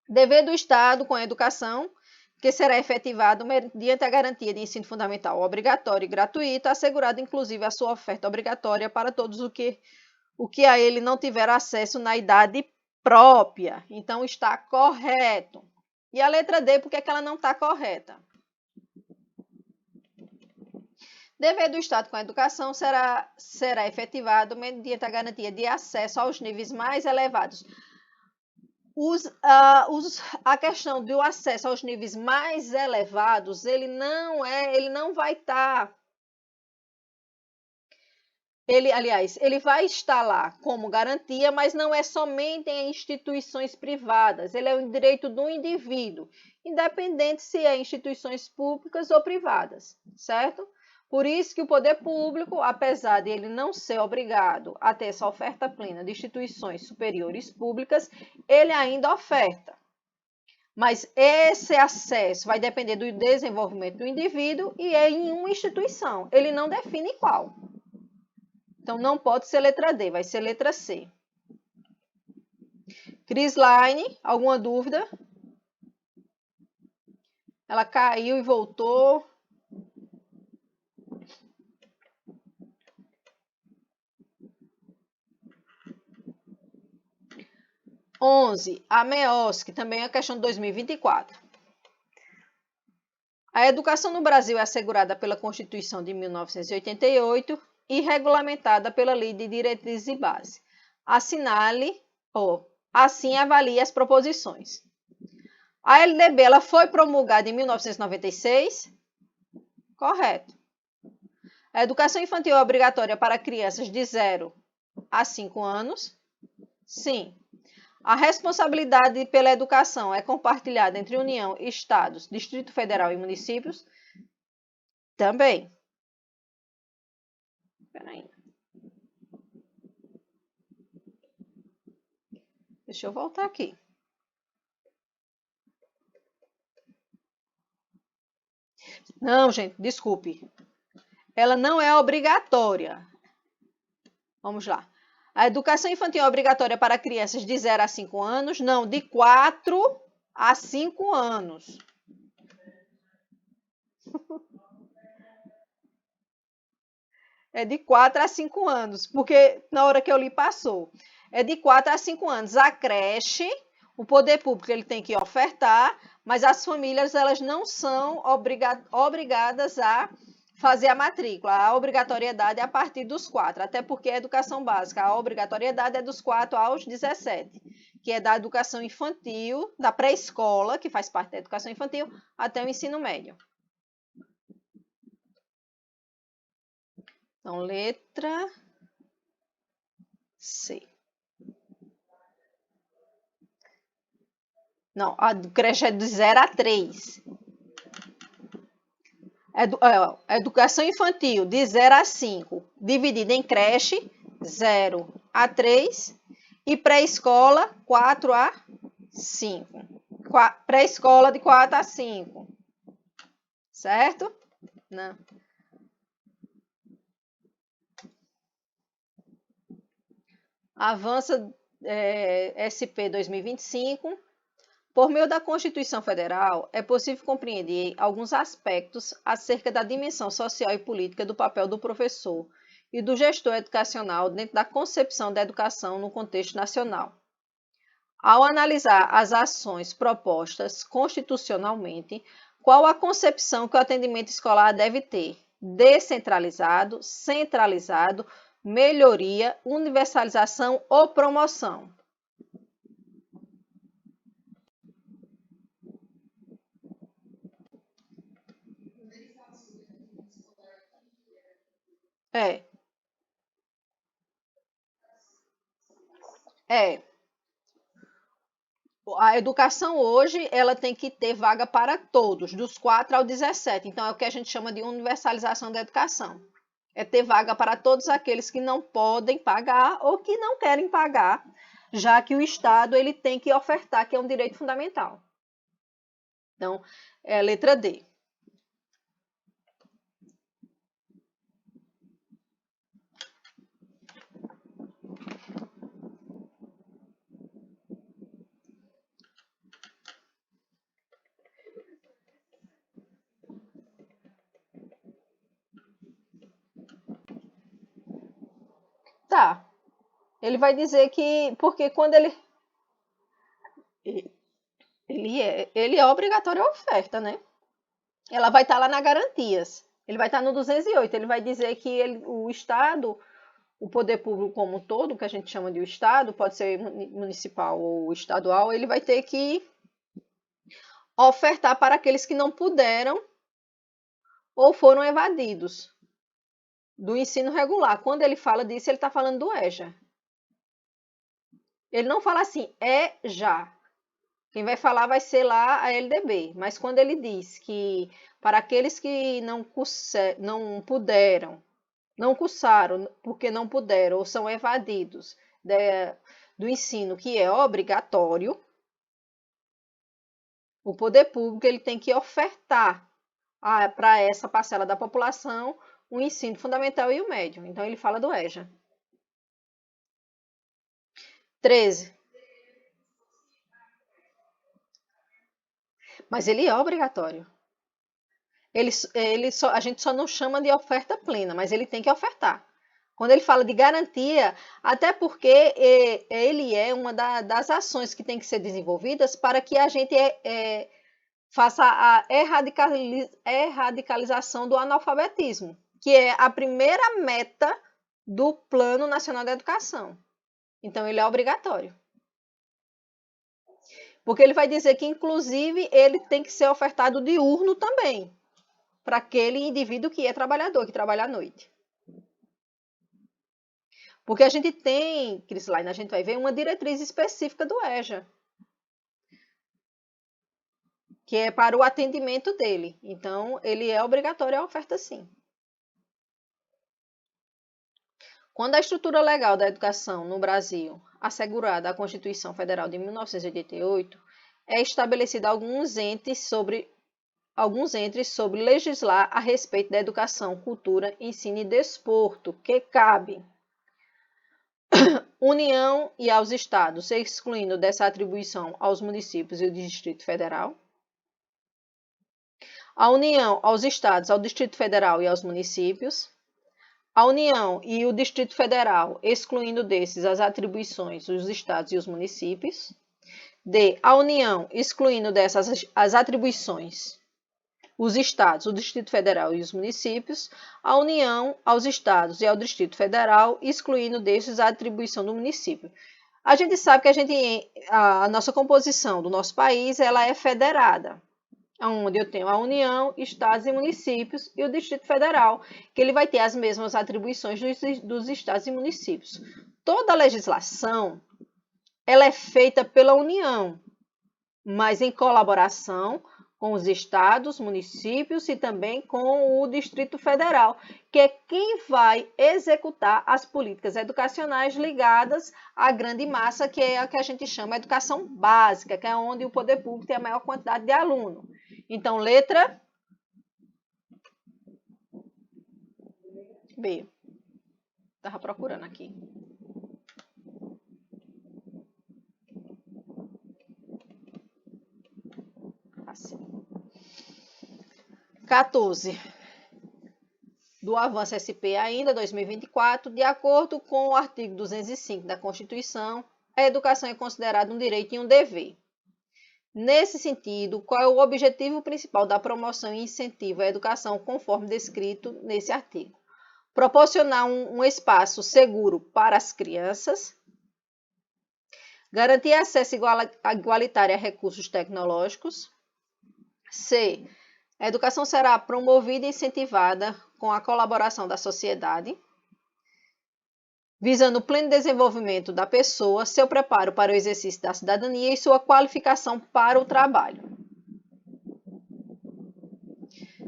Dever do Estado com a educação, que será efetivado mediante a garantia de ensino fundamental obrigatório e gratuito, assegurado inclusive a sua oferta obrigatória para todos o que a ele não tiver acesso na idade própria. Então, está correto. E a letra D, por que ela não está correta? Dever do Estado com a educação será efetivado mediante a garantia de acesso aos níveis mais elevados. A questão do acesso aos níveis mais elevados, ele não vai estar... Ele vai estar lá como garantia, mas não é somente em instituições privadas. Ele é um direito do indivíduo, independente se é instituições públicas ou privadas, certo? Por isso que o poder público, apesar de ele não ser obrigado a ter essa oferta plena de instituições superiores públicas, ele ainda oferta. Mas esse acesso vai depender do desenvolvimento do indivíduo e é em uma instituição. Ele não define qual. Então, não pode ser letra D, vai ser letra C. Crislaine, alguma dúvida? Ela caiu e voltou. A MEOSC, também é a questão de 2024. A educação no Brasil é assegurada pela Constituição de 1988 e regulamentada pela Lei de Diretrizes e Base. Assinale, ou assim avalie as proposições. A LDB ela foi promulgada em 1996? Correto. A educação infantil é obrigatória para crianças de 0 a 5 anos? Sim. A responsabilidade pela educação é compartilhada entre União, Estados, Distrito Federal e municípios? Também. Espera aí. Deixa eu voltar aqui. Não, gente, desculpe. Ela não é obrigatória. Vamos lá. A educação infantil é obrigatória para crianças de 0 a 5 anos? Não, de 4 a 5 anos. É de 4 a 5 anos, porque na hora que eu li passou. É de 4 a 5 anos. A creche, o poder público ele tem que ofertar, mas as famílias elas não são obrigadas a fazer a matrícula. A obrigatoriedade é a partir dos 4, até porque a educação básica, a obrigatoriedade é dos 4 aos 17, que é da educação infantil, da pré-escola, que faz parte da educação infantil, até o ensino médio. Então, letra C. Não, a creche é de 0 a 3. Educação infantil, de 0 a 5, dividida em creche, 0 a 3, e pré-escola, 4 a 5. Pré-escola de 4 a 5. Certo? Não. Avança SP 2025. Por meio da Constituição Federal, é possível compreender alguns aspectos acerca da dimensão social e política do papel do professor e do gestor educacional dentro da concepção da educação no contexto nacional. Ao analisar as ações propostas constitucionalmente, qual a concepção que o atendimento escolar deve ter? Descentralizado, centralizado, melhoria, universalização ou promoção? É. A educação hoje, ela tem que ter vaga para todos, dos 4 ao 17. Então, é o que a gente chama de universalização da educação. É ter vaga para todos aqueles que não podem pagar ou que não querem pagar, já que o Estado ele tem que ofertar, que é um direito fundamental. Então, é a letra D. Tá. Ele vai dizer que, porque quando ele é obrigatório a oferta, né? Ela vai estar lá na garantias. Ele vai estar no 208. Ele vai dizer que o Estado, o poder público como um todo, que a gente chama de o Estado, pode ser municipal ou estadual, ele vai ter que ofertar para aqueles que não puderam ou foram evadidos do ensino regular. Quando ele fala disso, ele está falando do EJA. Ele não fala assim, é já. Quem vai falar vai ser lá a LDB. Mas quando ele diz que para aqueles que não puderam, não cursaram porque não puderam ou são evadidos do ensino que é obrigatório, o poder público ele tem que ofertar para essa parcela da população o ensino fundamental e o médio. Então, ele fala do EJA. 13. Mas ele é obrigatório. A gente só não chama de oferta plena, mas ele tem que ofertar. Quando ele fala de garantia, até porque ele é uma das ações que tem que ser desenvolvidas para que a gente faça a erradicalização do analfabetismo, que é a primeira meta do Plano Nacional da Educação. Então, ele é obrigatório. Porque ele vai dizer que, inclusive, ele tem que ser ofertado diurno também, para aquele indivíduo que é trabalhador, que trabalha à noite. Porque a gente tem, Crislaine, a gente vai ver uma diretriz específica do EJA, que é para o atendimento dele. Então, ele é obrigatório a oferta sim. Quando a estrutura legal da educação no Brasil, assegurada à Constituição Federal de 1988, é estabelecida alguns entes sobre legislar a respeito da educação, cultura, ensino e desporto, que cabe União e aos estados, excluindo dessa atribuição aos municípios e ao Distrito Federal. A União aos estados, ao Distrito Federal e aos municípios. A União e o Distrito Federal, excluindo desses as atribuições dos estados e os municípios. D. A União, excluindo dessas as atribuições, os estados, o Distrito Federal e os municípios. A União, aos estados e ao Distrito Federal, excluindo desses a atribuição do município. A gente sabe que a nossa composição do nosso país ela é federada, onde eu tenho a União, estados e municípios, e o Distrito Federal, que ele vai ter as mesmas atribuições dos estados e municípios. Toda a legislação ela é feita pela União, mas em colaboração com os estados, municípios e também com o Distrito Federal, que é quem vai executar as políticas educacionais ligadas à grande massa, que é a que a gente chama de educação básica, que é onde o poder público tem a maior quantidade de alunos. Então, letra B. Estava procurando aqui. Assim. 14. Do avanço SP ainda, 2024, de acordo com o artigo 205 da Constituição, a educação é considerada um direito e um dever. Nesse sentido, qual é o objetivo principal da promoção e incentivo à educação conforme descrito nesse artigo? Proporcionar um espaço seguro para as crianças, garantir acesso igualitário a recursos tecnológicos. C. A educação será promovida e incentivada com a colaboração da sociedade, visando o pleno desenvolvimento da pessoa, seu preparo para o exercício da cidadania e sua qualificação para o trabalho.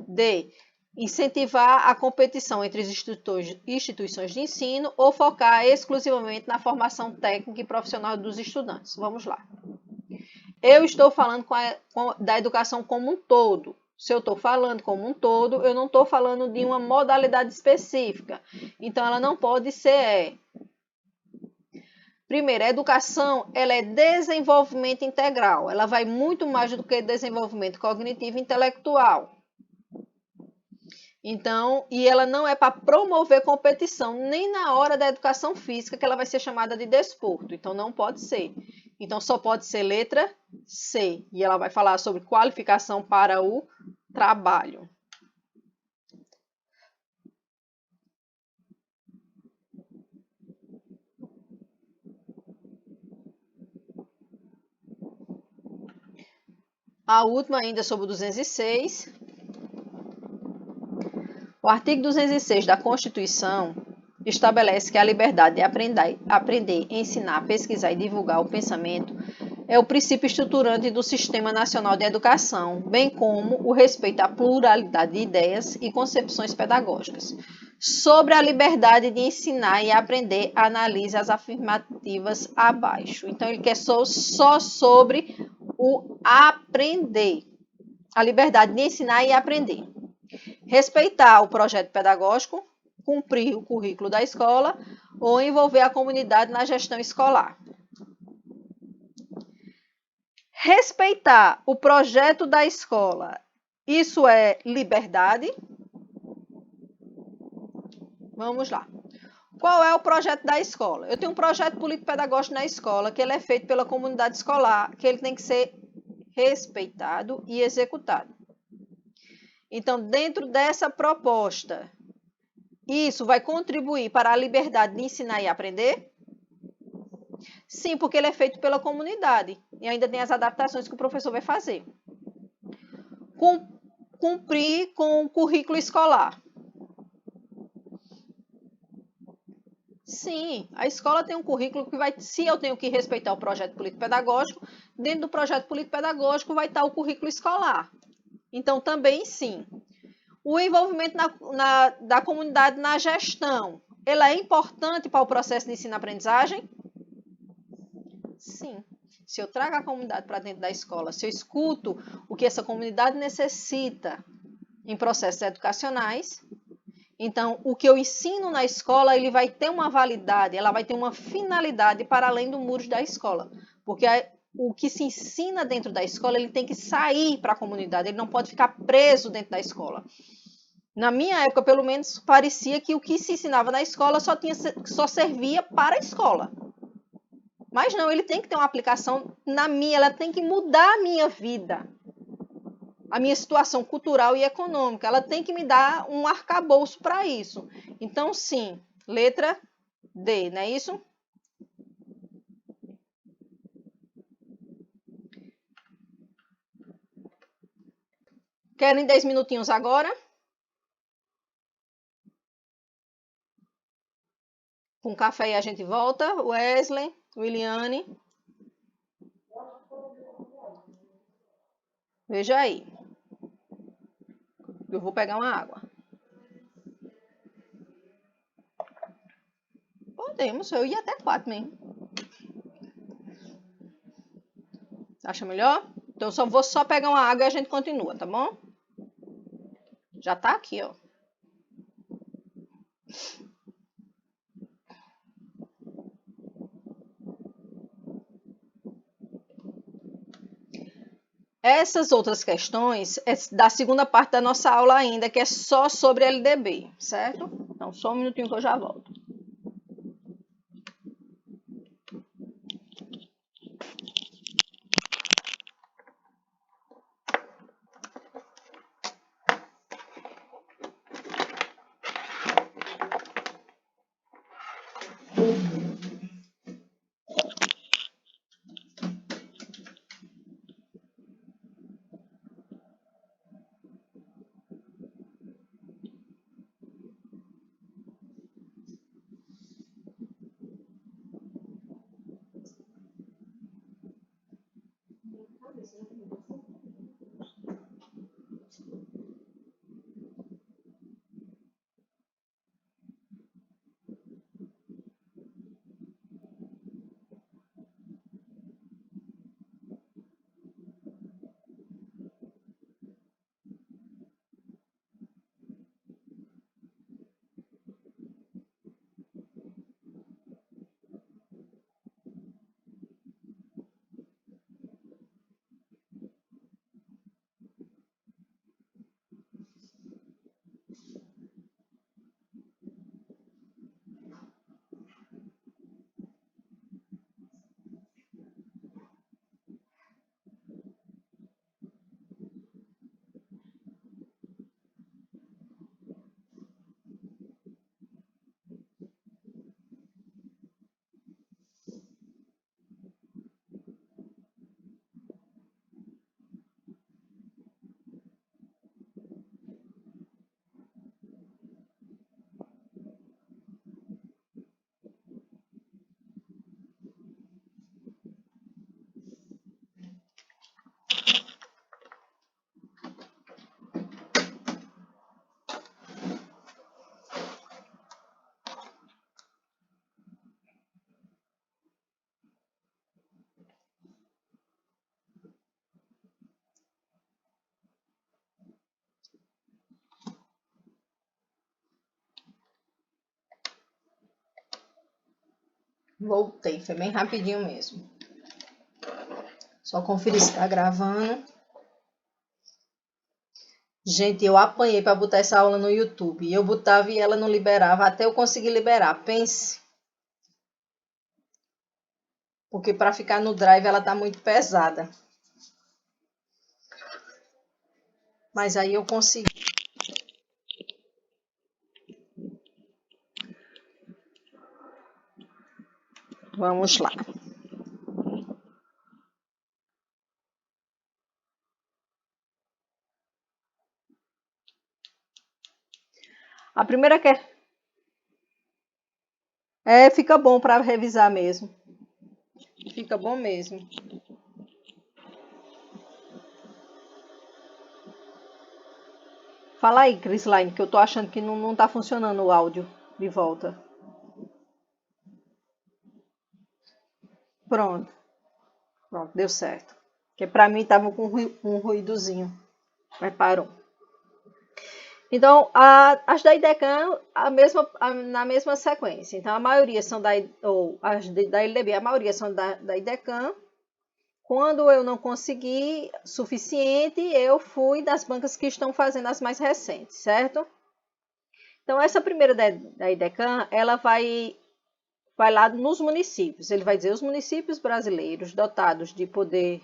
D. Incentivar a competição entre as instituições de ensino ou focar exclusivamente na formação técnica e profissional dos estudantes. Vamos lá. Eu estou falando da educação como um todo. Se eu estou falando como um todo, eu não estou falando de uma modalidade específica. Então, ela não pode ser. Primeiro, a educação ela é desenvolvimento integral. Ela vai muito mais do que desenvolvimento cognitivo e intelectual. Então, e ela não é para promover competição, nem na hora da educação física, que ela vai ser chamada de desporto. Então, não pode ser. Então, só pode ser letra C. E ela vai falar sobre qualificação para o trabalho. A última ainda sobre o 206. O artigo 206 da Constituição estabelece que a liberdade de aprender, ensinar, pesquisar e divulgar o pensamento é o princípio estruturante do Sistema Nacional de Educação, bem como o respeito à pluralidade de ideias e concepções pedagógicas. Sobre a liberdade de ensinar e aprender, analise as afirmativas abaixo. Então, ele quer só sobre o aprender, a liberdade de ensinar e aprender. Respeitar o projeto pedagógico, cumprir o currículo da escola ou envolver a comunidade na gestão escolar. Respeitar o projeto da escola, isso é liberdade? Vamos lá. Qual é o projeto da escola? Eu tenho um projeto político-pedagógico na escola, que ele é feito pela comunidade escolar, que ele tem que ser respeitado e executado. Então, dentro dessa proposta, isso vai contribuir para a liberdade de ensinar e aprender? Sim, porque ele é feito pela comunidade. E ainda tem as adaptações que o professor vai fazer. Cumprir com o currículo escolar. Sim, a escola tem um currículo que vai, se eu tenho que respeitar o projeto político-pedagógico, dentro do projeto político-pedagógico vai estar o currículo escolar. Então, também sim. O envolvimento da comunidade na gestão, ele é importante para o processo de ensino-aprendizagem? Sim. Se eu trago a comunidade para dentro da escola, se eu escuto o que essa comunidade necessita em processos educacionais, então o que eu ensino na escola, ele vai ter uma validade, ela vai ter uma finalidade para além do muro da escola. Porque o que se ensina dentro da escola, ele tem que sair para a comunidade, ele não pode ficar preso dentro da escola. Na minha época, pelo menos, parecia que o que se ensinava na escola só servia para a escola. Mas não, ele tem que ter uma aplicação na minha, ela tem que mudar a minha vida, a minha situação cultural e econômica. Ela tem que me dar um arcabouço para isso. Então, sim, letra D, não é isso? Querem 10 minutinhos agora? Com café e a gente volta. Wesley, Williane. Veja aí. Eu vou pegar uma água. Podemos, eu ia até 4 mesmo. Acha melhor? Então, eu vou só pegar uma água e a gente continua, tá bom? Já tá aqui, ó. Essas outras questões é da segunda parte da nossa aula ainda, que é só sobre LDB, certo? Então, só um minutinho que eu já volto. Voltei, foi bem rapidinho mesmo. Só conferir se tá gravando. Gente, eu apanhei para botar essa aula no YouTube. Eu botava e ela não liberava, até eu conseguir liberar. Pense. Porque para ficar no Drive ela tá muito pesada. Mas aí eu consegui. Vamos lá. A primeira que fica bom para revisar mesmo. Fica bom mesmo. Fala aí, Crislaine, que eu tô achando que não tá funcionando o áudio de volta. Pronto. Pronto, deu certo. Porque para mim tava com um ruídozinho. Mas parou. Então, as da IDECAN na mesma sequência. Então, a maioria são da LDB, a maioria são da IDECAN. Quando eu não consegui suficiente, eu fui das bancas que estão fazendo as mais recentes, certo? Então, essa primeira da IDECAN, ela vai lá nos municípios. Ele vai dizer os municípios brasileiros dotados de poder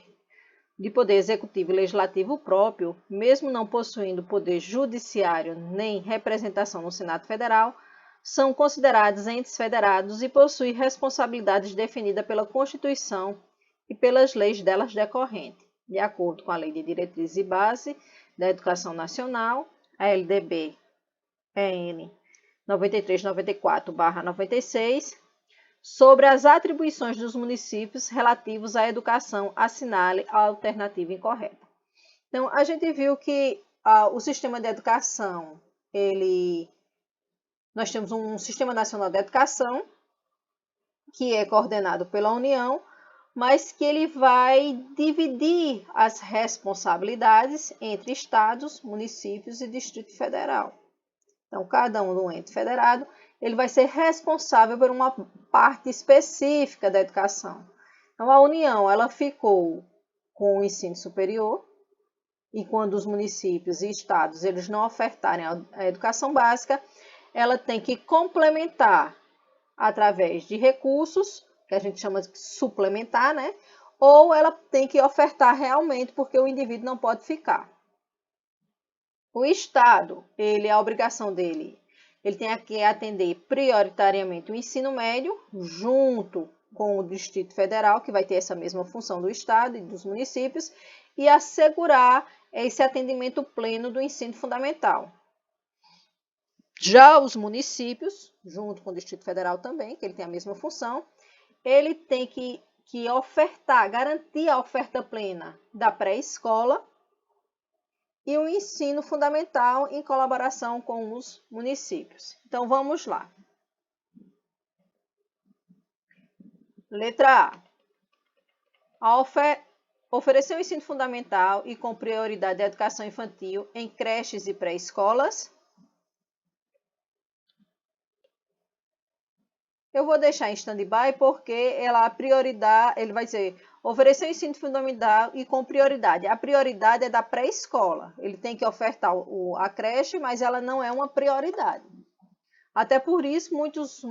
executivo e legislativo próprio, mesmo não possuindo poder judiciário nem representação no Senado Federal, são considerados entes federados e possuem responsabilidades definidas pela Constituição e pelas leis delas decorrentes, de acordo com a Lei de Diretrizes e Base da Educação Nacional, a LDB-EN 9394/96, sobre as atribuições dos municípios relativos à educação, assinale a alternativa incorreta. Então, a gente viu que o sistema de educação, nós temos um Sistema Nacional de Educação, que é coordenado pela União, mas que ele vai dividir as responsabilidades entre estados, municípios e Distrito Federal. Então, cada um do ente federado, ele vai ser responsável por uma parte específica da educação. Então, a União, ela ficou com o ensino superior, e quando os municípios e estados, eles não ofertarem a educação básica, ela tem que complementar através de recursos, que a gente chama de suplementar, né? Ou ela tem que ofertar realmente, porque o indivíduo não pode ficar. O Estado, a obrigação dele, ele tem que atender prioritariamente o ensino médio, junto com o Distrito Federal, que vai ter essa mesma função do Estado e dos municípios, e assegurar esse atendimento pleno do ensino fundamental. Já os municípios, junto com o Distrito Federal também, que ele tem a mesma função, ele tem que ofertar, garantir a oferta plena da pré-escola e o ensino fundamental em colaboração com os municípios. Então, vamos lá. Letra A. Oferecer o ensino fundamental e com prioridade a educação infantil em creches e pré-escolas. Eu vou deixar em stand-by porque a prioridade, ele vai dizer, oferecer o ensino fundamental e com prioridade. A prioridade é da pré-escola. Ele tem que ofertar a creche, mas ela não é uma prioridade. Até por isso, muitos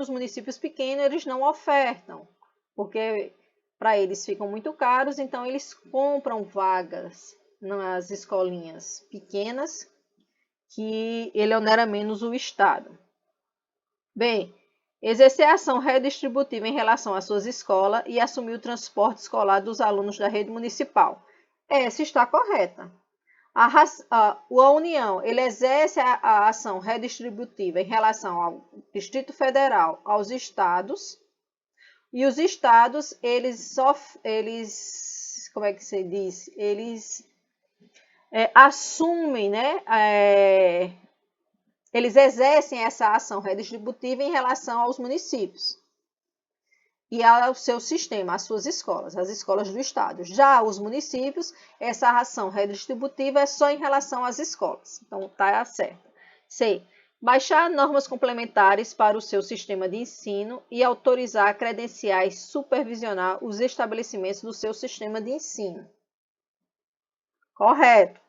municípios pequenos, eles não ofertam, porque para eles ficam muito caros, então eles compram vagas nas escolinhas pequenas, que ele onera menos o Estado. Bem, exercer a ação redistributiva em relação às suas escolas e assumir o transporte escolar dos alunos da rede municipal. Essa está correta. A União, ele exerce a ação redistributiva em relação ao Distrito Federal, aos estados, e os estados, como é que se diz? Eles assumem, né? Eles exercem essa ação redistributiva em relação aos municípios e ao seu sistema, às suas escolas, as escolas do estado. Já os municípios, essa ação redistributiva é só em relação às escolas. Então, tá certo. C. Baixar normas complementares para o seu sistema de ensino e autorizar credenciais supervisionar os estabelecimentos do seu sistema de ensino. Correto.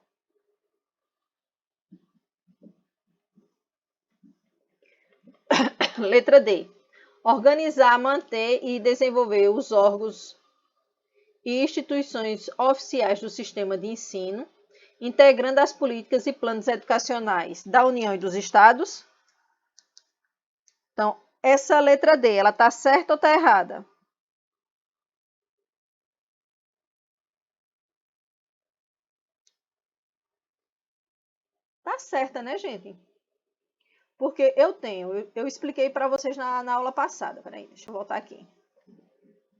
Letra D. Organizar, manter e desenvolver os órgãos e instituições oficiais do sistema de ensino, integrando as políticas e planos educacionais da União e dos Estados. Então, essa letra D, ela está certa ou está errada? Tá certa, né, gente? Porque eu expliquei para vocês na aula passada. Peraí, deixa eu voltar aqui.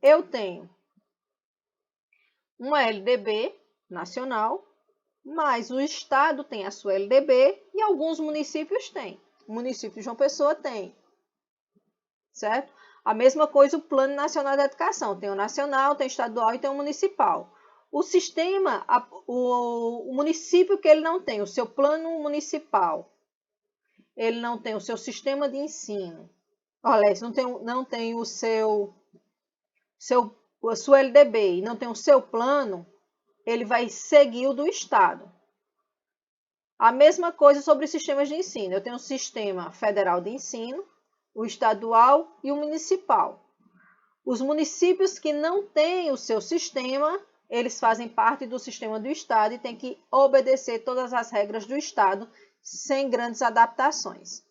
Eu tenho uma LDB nacional, mas o estado tem a sua LDB e alguns municípios têm. O município de João Pessoa tem, certo? A mesma coisa o Plano Nacional de Educação. Tem o nacional, tem o estadual e tem o municipal. O sistema, o município que ele não tem, o seu plano municipal, ele não tem o seu sistema de ensino. Olha, não tem a sua LDB e não tem o seu plano, ele vai seguir o do estado. A mesma coisa sobre os sistemas de ensino. Eu tenho o sistema federal de ensino, o estadual e o municipal. Os municípios que não têm o seu sistema, eles fazem parte do sistema do estado e têm que obedecer todas as regras do estado sem grandes adaptações.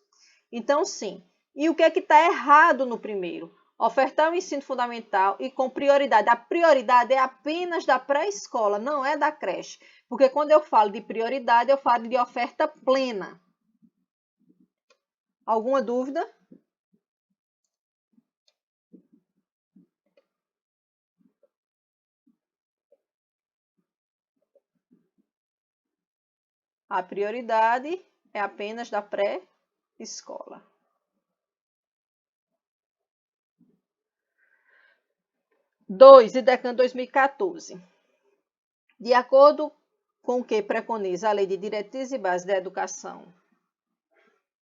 Então, sim. E o que é que está errado no primeiro? Ofertar o ensino fundamental e com prioridade. A prioridade é apenas da pré-escola, não é da creche. Porque quando eu falo de prioridade, eu falo de oferta plena. Alguma dúvida? A prioridade é apenas da pré-escola. 2 de Decano 2014. De acordo com o que preconiza a Lei de Diretrizes e Bases da Educação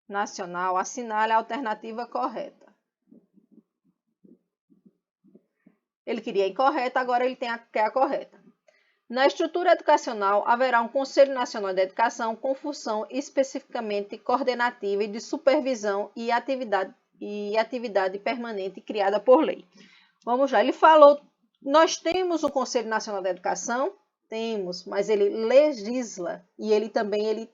Nacional, assinale a alternativa correta. Ele queria a incorreta, agora ele quer a correta. Na estrutura educacional, haverá um Conselho Nacional de Educação com função especificamente coordenativa e de supervisão e atividade permanente criada por lei. Vamos lá, ele falou, nós temos o Conselho Nacional de Educação? Temos, mas ele legisla e ele também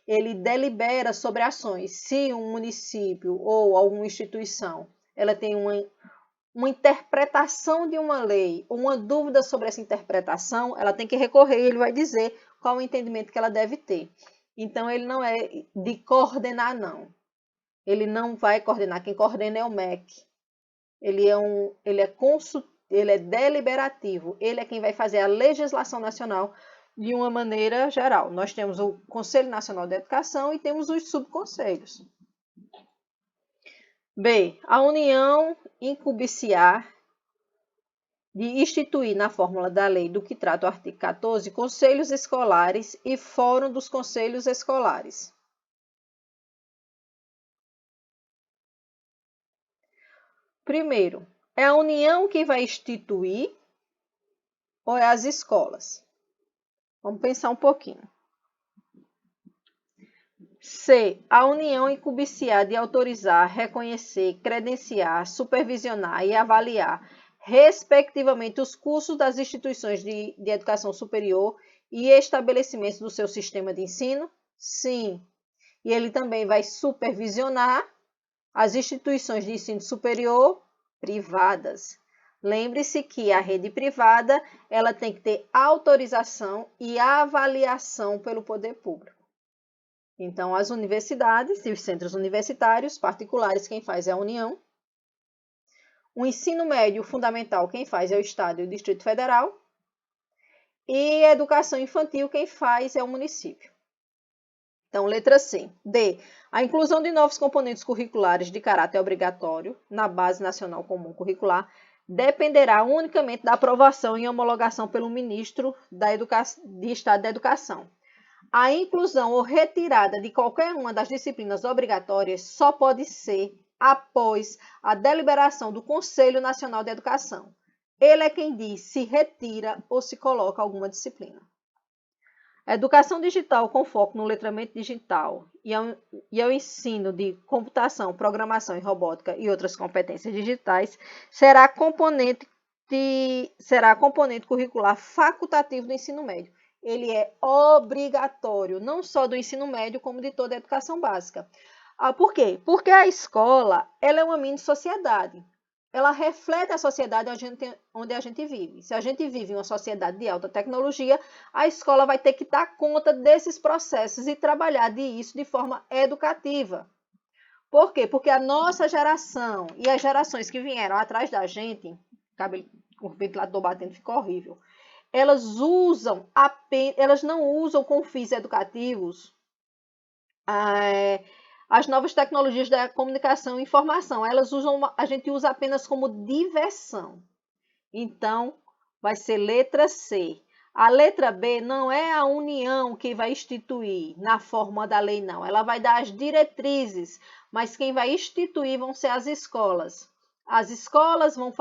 ele delibera sobre ações. Se um município ou alguma instituição ela tem uma interpretação de uma lei, uma dúvida sobre essa interpretação, ela tem que recorrer e ele vai dizer qual o entendimento que ela deve ter. Então, ele não é de coordenar, não. Ele não vai coordenar, quem coordena é o MEC. Ele é deliberativo, ele é quem vai fazer a legislação nacional de uma maneira geral. Nós temos o Conselho Nacional de Educação e temos os subconselhos. B. A União incubiciar de instituir na fórmula da lei do que trata o artigo 14, conselhos escolares e fórum dos conselhos escolares. Primeiro, é a União que vai instituir ou é as escolas? Vamos pensar um pouquinho. C. A União incubiciar de autorizar, reconhecer, credenciar, supervisionar e avaliar, respectivamente, os cursos das instituições de educação superior e estabelecimentos do seu sistema de ensino? Sim. E ele também vai supervisionar as instituições de ensino superior privadas. Lembre-se que a rede privada ela tem que ter autorização e avaliação pelo poder público. Então, as universidades e os centros universitários particulares, quem faz é a União. O ensino médio fundamental, quem faz é o Estado e o Distrito Federal. E a educação infantil, quem faz é o município. Então, letra C. D. A inclusão de novos componentes curriculares de caráter obrigatório na Base Nacional Comum Curricular dependerá unicamente da aprovação e homologação pelo ministro de Estado da Educação. A inclusão ou retirada de qualquer uma das disciplinas obrigatórias só pode ser após a deliberação do Conselho Nacional de Educação. Ele é quem diz se retira ou se coloca alguma disciplina. A educação digital com foco no letramento digital e ao ensino de computação, programação e robótica e outras competências digitais será componente curricular facultativo do ensino médio. Ele é obrigatório, não só do ensino médio, como de toda a educação básica. Por quê? Porque a escola ela é uma mini sociedade. Ela reflete a sociedade onde a gente vive. Se a gente vive em uma sociedade de alta tecnologia, a escola vai ter que dar conta desses processos e trabalhar isso de forma educativa. Por quê? Porque a nossa geração e as gerações que vieram atrás da gente, o ventilador batendo ficou horrível, elas não usam com fins educativos as novas tecnologias da comunicação e informação. A gente usa apenas como diversão. Então, vai ser letra C. A letra B não é a União que vai instituir na forma da lei, não. Ela vai dar as diretrizes, mas quem vai instituir vão ser as escolas. As escolas vão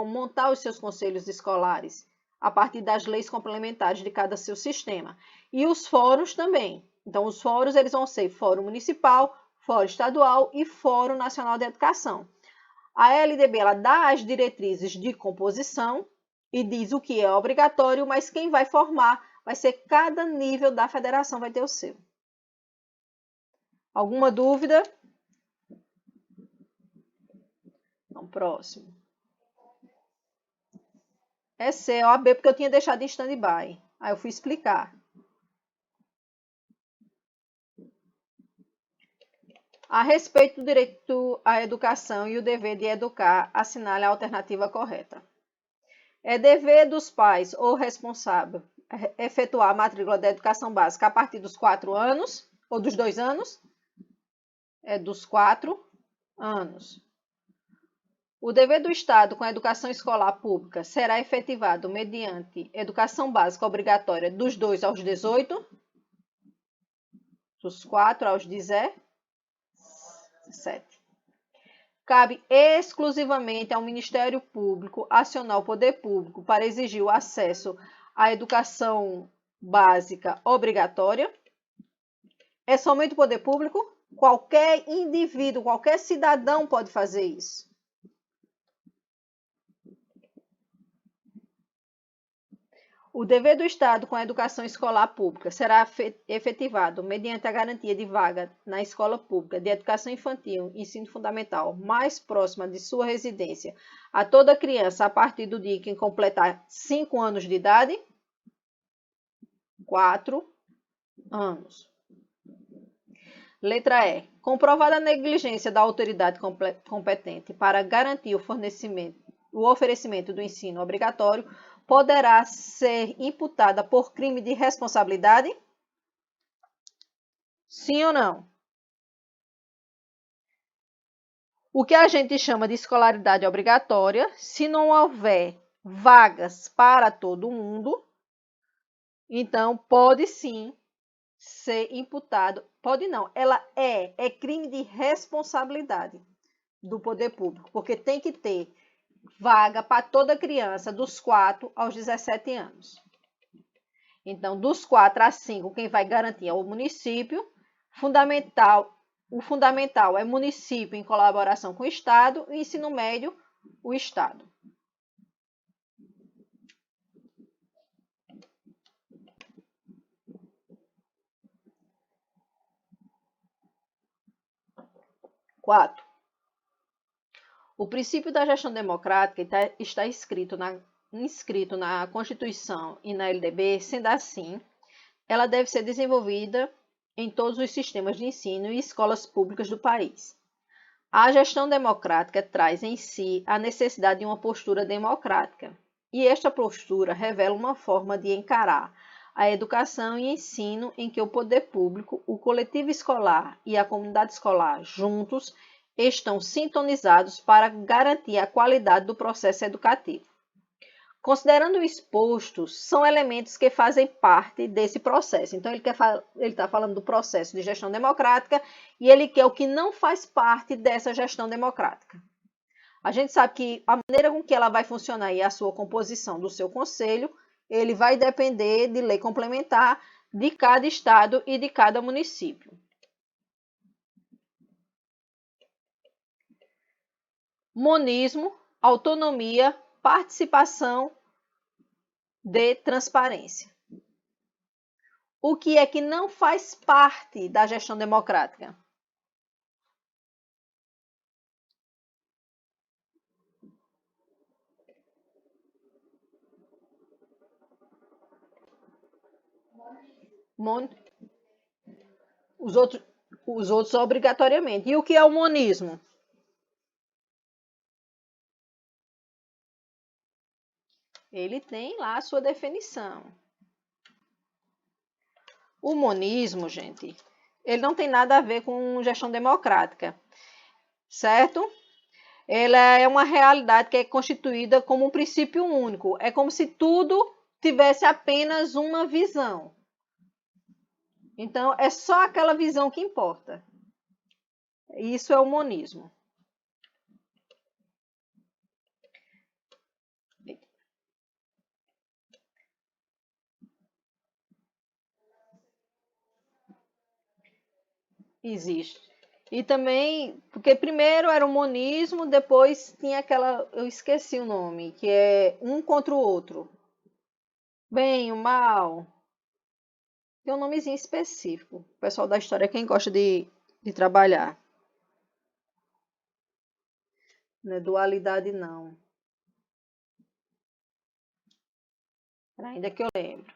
montar os seus conselhos escolares a partir das leis complementares de cada seu sistema. E os fóruns também. Então, os fóruns eles vão ser Fórum Municipal, Fórum Estadual e Fórum Nacional de Educação. A LDB ela dá as diretrizes de composição e diz o que é obrigatório, mas quem vai formar vai ser cada nível da federação vai ter o seu. Alguma dúvida? Então, próximo. É C ou a B, porque eu tinha deixado em stand-by. Aí eu fui explicar. A respeito do direito à educação e o dever de educar, assinale a alternativa correta. É dever dos pais ou responsável efetuar a matrícula da educação básica a partir dos 4 anos ou dos 2 anos? É dos 4 anos. O dever do Estado com a educação escolar pública será efetivado mediante educação básica obrigatória dos 2 aos 18, dos 4 aos 17. Cabe exclusivamente ao Ministério Público acionar o poder público para exigir o acesso à educação básica obrigatória. É somente o poder público? Qualquer indivíduo, qualquer cidadão pode fazer isso. O dever do Estado com a educação escolar pública será efetivado mediante a garantia de vaga na escola pública de educação infantil e ensino fundamental mais próxima de sua residência a toda criança a partir do dia em que completar 5 anos de idade. 4 anos. Letra E. Comprovada a negligência da autoridade competente para garantir o oferecimento do ensino obrigatório, poderá ser imputada por crime de responsabilidade? Sim ou não? O que a gente chama de escolaridade obrigatória, se não houver vagas para todo mundo, então pode sim ser imputado. Pode não, ela é crime de responsabilidade do poder público, porque tem que ter vaga para toda criança dos 4 aos 17 anos. Então, dos 4 a 5, quem vai garantir é o município. O fundamental é município em colaboração com o Estado e ensino médio, o Estado. Quatro. O princípio da gestão democrática está inscrito na Constituição e na LDB, sendo assim, ela deve ser desenvolvida em todos os sistemas de ensino e escolas públicas do país. A gestão democrática traz em si a necessidade de uma postura democrática, e esta postura revela uma forma de encarar a educação e ensino em que o poder público, o coletivo escolar e a comunidade escolar juntos estão sintonizados para garantir a qualidade do processo educativo. Considerando o exposto, são elementos que fazem parte desse processo. Então, ele está falando do processo de gestão democrática e ele quer o que não faz parte dessa gestão democrática. A gente sabe que a maneira com que ela vai funcionar e a sua composição do seu conselho, ele vai depender de lei complementar de cada estado e de cada município. Monismo, autonomia, participação de transparência. O que é que não faz parte da gestão democrática? Os outros obrigatoriamente. E o que é o monismo? Ele tem lá a sua definição. O monismo, gente, ele não tem nada a ver com gestão democrática, certo? Ela é uma realidade que é constituída como um princípio único. É como se tudo tivesse apenas uma visão. Então, é só aquela visão que importa. Isso é o monismo. Existe. E também, porque primeiro era o monismo, depois tinha aquela, eu esqueci o nome, que é um contra o outro. Bem, o mal. Tem um nomezinho específico. O pessoal da história, quem gosta de trabalhar. Não é dualidade, não. Ainda que eu lembro.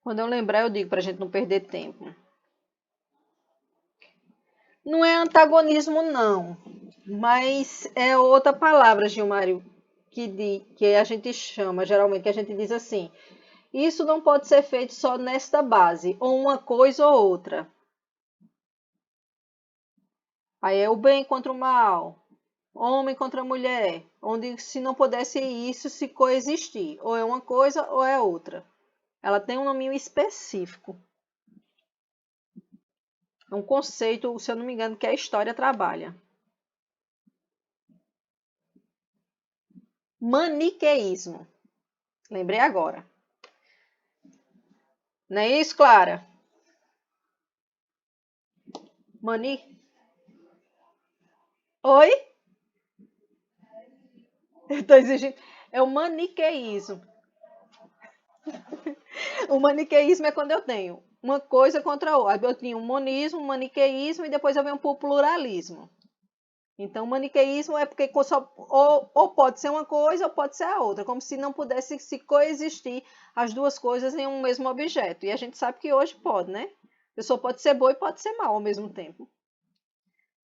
Quando eu lembrar, eu digo para a gente não perder tempo. Não é antagonismo, não. Mas é outra palavra, Gilmário, que a gente chama, geralmente, que a gente diz assim. Isso não pode ser feito só nesta base, ou uma coisa ou outra. Aí é o bem contra o mal, homem contra mulher, onde se não pudesse isso se coexistir, ou é uma coisa ou é outra. Ela tem um nome específico. É um conceito, se eu não me engano, que a história trabalha. Maniqueísmo. Lembrei agora. Não é isso, Clara? Mani... Oi? Eu tô exigindo. É o maniqueísmo. O maniqueísmo é quando eu tenho uma coisa contra a outra. Eu tinha um monismo, um maniqueísmo e depois eu venho para o pluralismo. Então, o maniqueísmo é porque ou pode ser uma coisa ou pode ser a outra, como se não pudesse se coexistir as duas coisas em um mesmo objeto. E a gente sabe que hoje pode, né? A pessoa pode ser boa e pode ser mal ao mesmo tempo.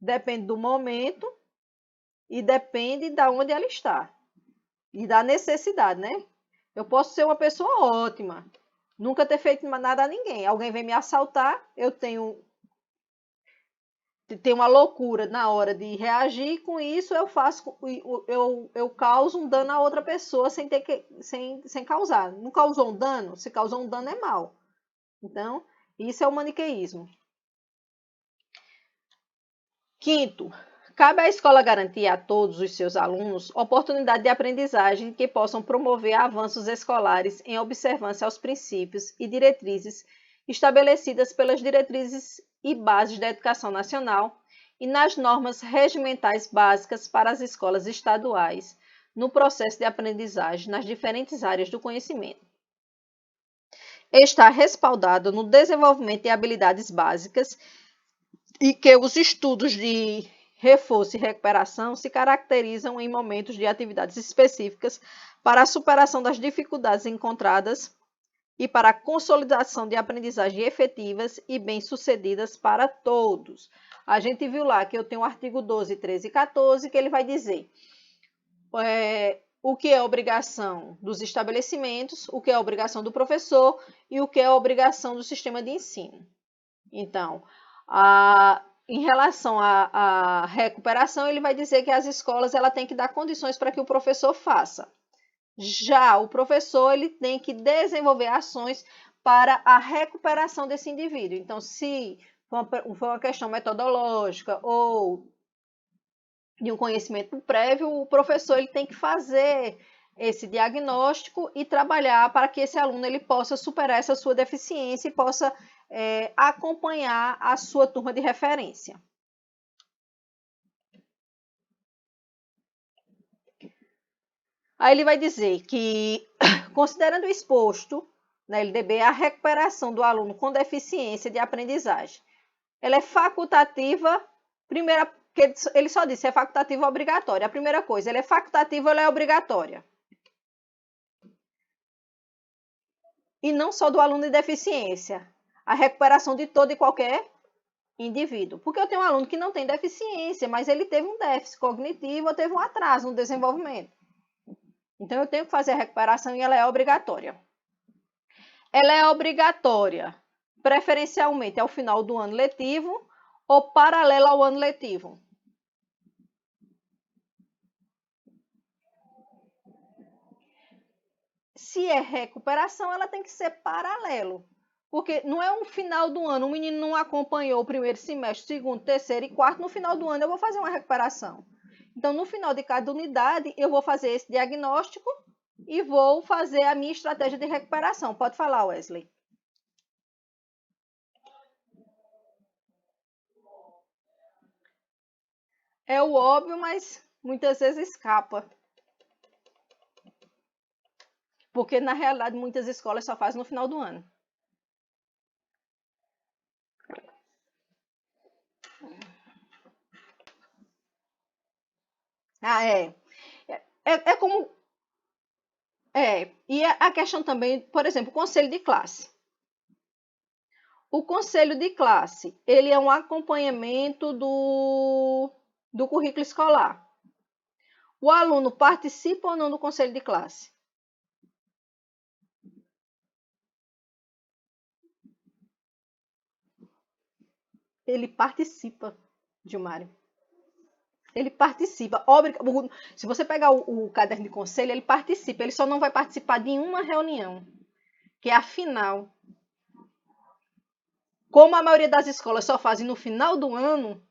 Depende do momento e depende de onde ela está. E da necessidade, né? Eu posso ser uma pessoa ótima, nunca ter feito nada a ninguém. Alguém vem me assaltar, eu tenho uma loucura na hora de reagir, com isso eu causo um dano a outra pessoa sem causar. Não causou um dano? Se causou um dano é mal. Então, isso é o maniqueísmo. Quinto, cabe à escola garantir a todos os seus alunos oportunidade de aprendizagem que possam promover avanços escolares em observância aos princípios e diretrizes estabelecidas pelas diretrizes e bases da educação nacional e nas normas regimentais básicas para as escolas estaduais no processo de aprendizagem nas diferentes áreas do conhecimento. Está respaldado no desenvolvimento de habilidades básicas e que os estudos de reforço e recuperação se caracterizam em momentos de atividades específicas para a superação das dificuldades encontradas e para a consolidação de aprendizagem efetivas e bem-sucedidas para todos. A gente viu lá que eu tenho o artigo 12, 13 e 14, que ele vai dizer o que é obrigação dos estabelecimentos, o que é obrigação do professor e o que é obrigação do sistema de ensino. Então, em relação à recuperação, ele vai dizer que as escolas têm que dar condições para que o professor faça. Já o professor ele tem que desenvolver ações para a recuperação desse indivíduo. Então, se for uma questão metodológica ou de um conhecimento prévio, o professor ele tem que fazer esse diagnóstico e trabalhar para que esse aluno ele possa superar essa sua deficiência e possa acompanhar a sua turma de referência. Aí ele vai dizer que, considerando o exposto na LDB, a recuperação do aluno com deficiência de aprendizagem, ela é facultativa, primeira, ele só disse é facultativa ou obrigatória. A primeira coisa, ela é facultativa ou ela é obrigatória? E não só do aluno de deficiência, a recuperação de todo e qualquer indivíduo. Porque eu tenho um aluno que não tem deficiência, mas ele teve um déficit cognitivo ou teve um atraso no desenvolvimento. Então, eu tenho que fazer a recuperação e ela é obrigatória. Ela é obrigatória, preferencialmente ao final do ano letivo ou paralela ao ano letivo. Se é recuperação, ela tem que ser paralelo. Porque não é um final do ano, o menino não acompanhou o primeiro semestre, segundo, terceiro e quarto, no final do ano eu vou fazer uma recuperação. Então, no final de cada unidade, eu vou fazer esse diagnóstico e vou fazer a minha estratégia de recuperação. Pode falar, Wesley. É o óbvio, mas muitas vezes escapa. Porque, na realidade, muitas escolas só fazem no final do ano. É como... e a questão também, por exemplo, o conselho de classe. O conselho de classe, ele é um acompanhamento do currículo escolar. O aluno participa ou não do conselho de classe? Ele participa, Gilmário. Ele participa. Se você pegar o caderno de conselho, ele participa. Ele só não vai participar de uma reunião, que é a final. Como a maioria das escolas só fazem no final do ano,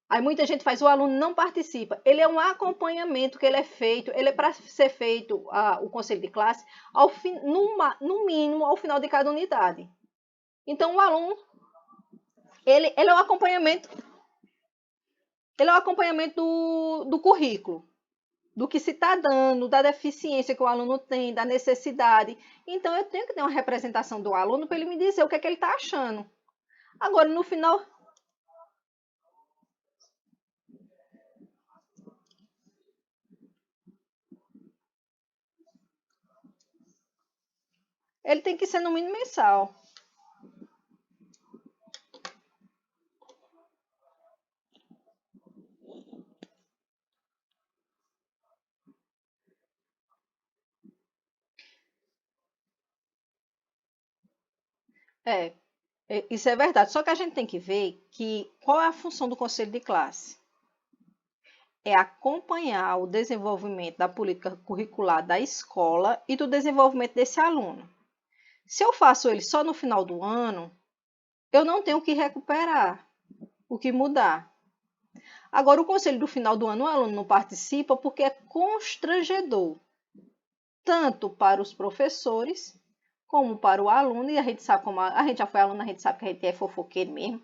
aí muita gente faz, o aluno não participa. Ele é um acompanhamento que ele é feito, ele é para ser feito o conselho de classe no mínimo ao final de cada unidade. Então o aluno, ele é um acompanhamento, do currículo, do que se está dando, da deficiência que o aluno tem, da necessidade. Então eu tenho que ter uma representação do aluno para ele me dizer o que é que ele está achando. Agora, no final, ele tem que ser no mínimo mensal. Isso é verdade. Só que a gente tem que ver qual é a função do conselho de classe. É acompanhar o desenvolvimento da política curricular da escola e do desenvolvimento desse aluno. Se eu faço ele só no final do ano, eu não tenho o que recuperar, o que mudar. Agora, o conselho do final do ano, o aluno não participa porque é constrangedor, tanto para os professores como para o aluno, e a gente sabe como a gente já foi aluno, a gente sabe que a gente é fofoqueiro mesmo,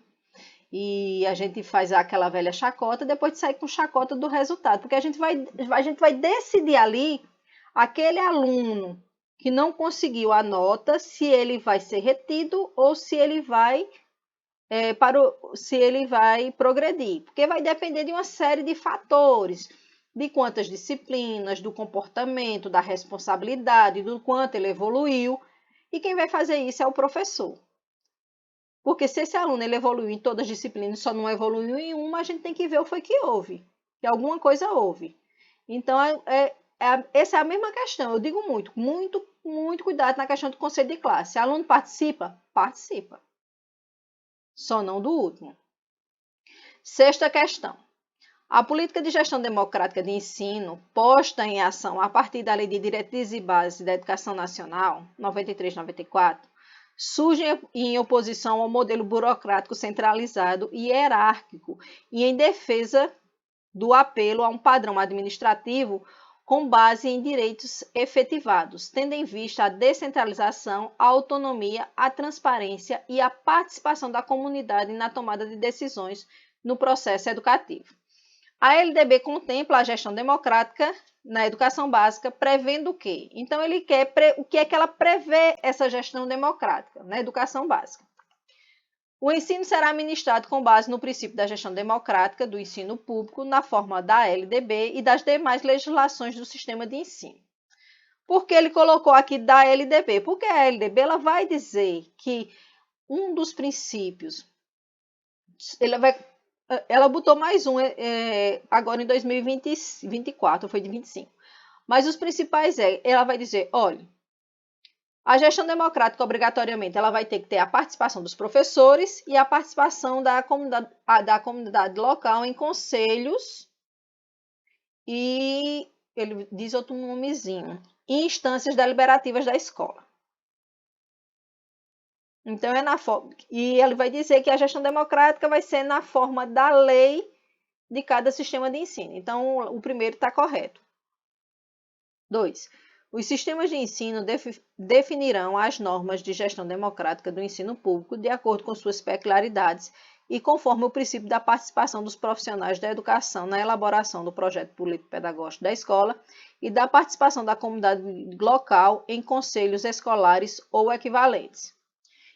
e a gente faz aquela velha chacota, depois de sair com chacota do resultado, porque a gente vai decidir ali, aquele aluno que não conseguiu a nota, se ele vai ser retido ou se ele vai se ele vai progredir, porque vai depender de uma série de fatores, de quantas disciplinas, do comportamento, da responsabilidade, do quanto ele evoluiu, e quem vai fazer isso é o professor. Porque se esse aluno ele evoluiu em todas as disciplinas e só não evoluiu em uma, a gente tem que ver o que foi que houve, que alguma coisa houve. Então, essa é a mesma questão. Eu digo muito cuidado na questão do conselho de classe. Aluno participa? Participa. Só não do último. Sexta questão. A política de gestão democrática de ensino, posta em ação a partir da Lei de Diretrizes e Bases da Educação Nacional, 93/94, surge em oposição ao modelo burocrático centralizado e hierárquico e em defesa do apelo a um padrão administrativo com base em direitos efetivados, tendo em vista a descentralização, a autonomia, a transparência e a participação da comunidade na tomada de decisões no processo educativo. A LDB contempla a gestão democrática na educação básica, prevendo o quê? Então, ele quer o que é que ela prevê essa gestão democrática na educação básica. O ensino será ministrado com base no princípio da gestão democrática do ensino público, na forma da LDB e das demais legislações do sistema de ensino. Por que ele colocou aqui da LDB? Porque a LDB ela vai dizer que um dos princípios, ela botou mais um agora em 2024, foi de 25. Mas os principais ela vai dizer, olha, a gestão democrática, obrigatoriamente, ela vai ter que ter a participação dos professores e a participação da comunidade local em conselhos e, ele diz outro nomezinho, e instâncias deliberativas da escola. Então, e ele vai dizer que a gestão democrática vai ser na forma da lei de cada sistema de ensino. Então, o primeiro está correto. 2. Os sistemas de ensino definirão as normas de gestão democrática do ensino público de acordo com suas peculiaridades e conforme o princípio da participação dos profissionais da educação na elaboração do projeto político-pedagógico da escola e da participação da comunidade local em conselhos escolares ou equivalentes.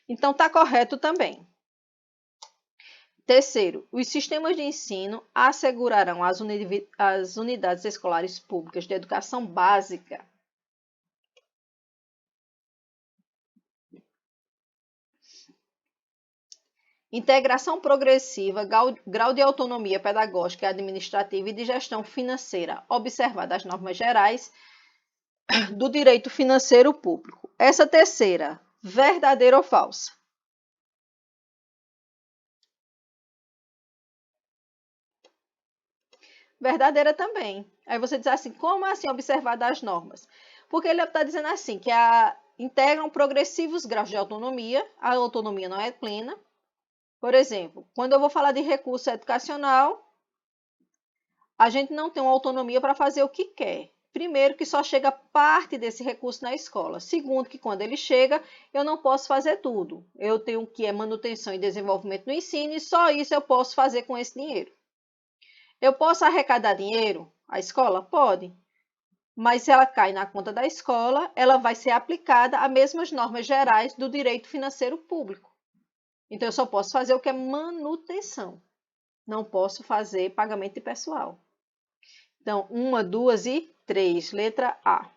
Então, está correto também. Terceiro, os sistemas de ensino assegurarão às unidades escolares públicas de educação básica integração progressiva, grau de autonomia pedagógica e administrativa e de gestão financeira, observadas as normas gerais do direito financeiro público. Essa terceira, verdadeira ou falsa? Verdadeira também. Aí você diz assim, como assim observadas as normas? Porque ele está dizendo assim, que integram progressivos graus de autonomia, a autonomia não é plena. Por exemplo, quando eu vou falar de recurso educacional, a gente não tem uma autonomia para fazer o que quer. Primeiro, que só chega parte desse recurso na escola. Segundo, que quando ele chega, eu não posso fazer tudo. Eu tenho o que é manutenção e desenvolvimento no ensino e só isso eu posso fazer com esse dinheiro. Eu posso arrecadar dinheiro? A escola? Pode. Mas se ela cai na conta da escola, ela vai ser aplicada às mesmas normas gerais do direito financeiro público. Então, eu só posso fazer o que é manutenção. Não posso fazer pagamento de pessoal. Então, 1, 2 e 3. Letra A.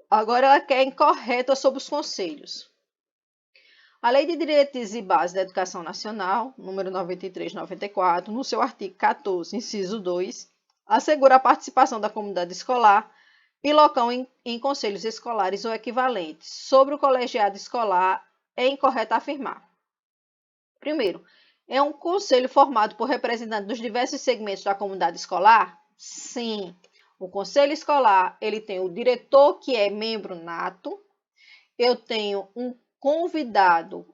Agora ela quer incorreta sobre os conselhos. A Lei de Diretrizes e Bases da Educação Nacional, número 93/94, no seu artigo 14, inciso 2, assegura a participação da comunidade escolar e local em conselhos escolares ou equivalentes. Sobre o colegiado escolar, é incorreto afirmar. Primeiro, é um conselho formado por representantes dos diversos segmentos da comunidade escolar? Sim. O conselho escolar, ele tem o diretor, que é membro nato. Eu tenho um convidado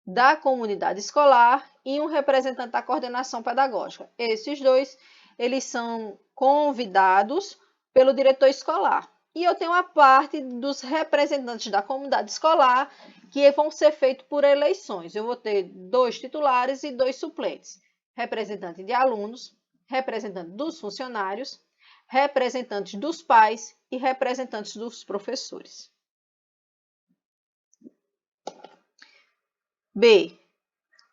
da comunidade escolar e um representante da coordenação pedagógica. Esses dois, eles são convidados pelo diretor escolar. E eu tenho a parte dos representantes da comunidade escolar, que vão ser feitos por eleições. Eu vou ter 2 titulares e 2 suplentes. Representante de alunos, representante dos funcionários, representantes dos pais e representantes dos professores. B.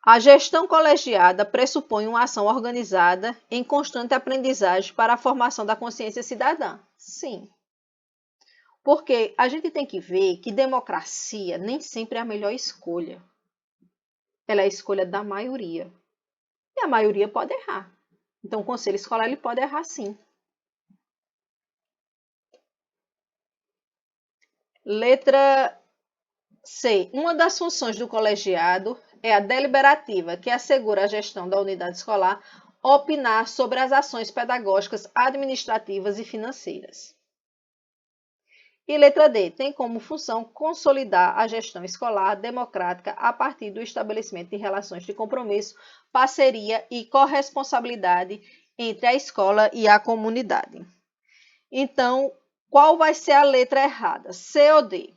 A gestão colegiada pressupõe uma ação organizada em constante aprendizagem para a formação da consciência cidadã. Sim. Porque a gente tem que ver que democracia nem sempre é a melhor escolha. Ela é a escolha da maioria. E a maioria pode errar. Então, o conselho escolar ele pode errar sim. Letra C. Uma das funções do colegiado é a deliberativa, que assegura a gestão da unidade escolar opinar sobre as ações pedagógicas, administrativas e financeiras. E letra D. Tem como função consolidar a gestão escolar democrática a partir do estabelecimento de relações de compromisso, parceria e corresponsabilidade entre a escola e a comunidade. Então, qual vai ser a letra errada? C ou D?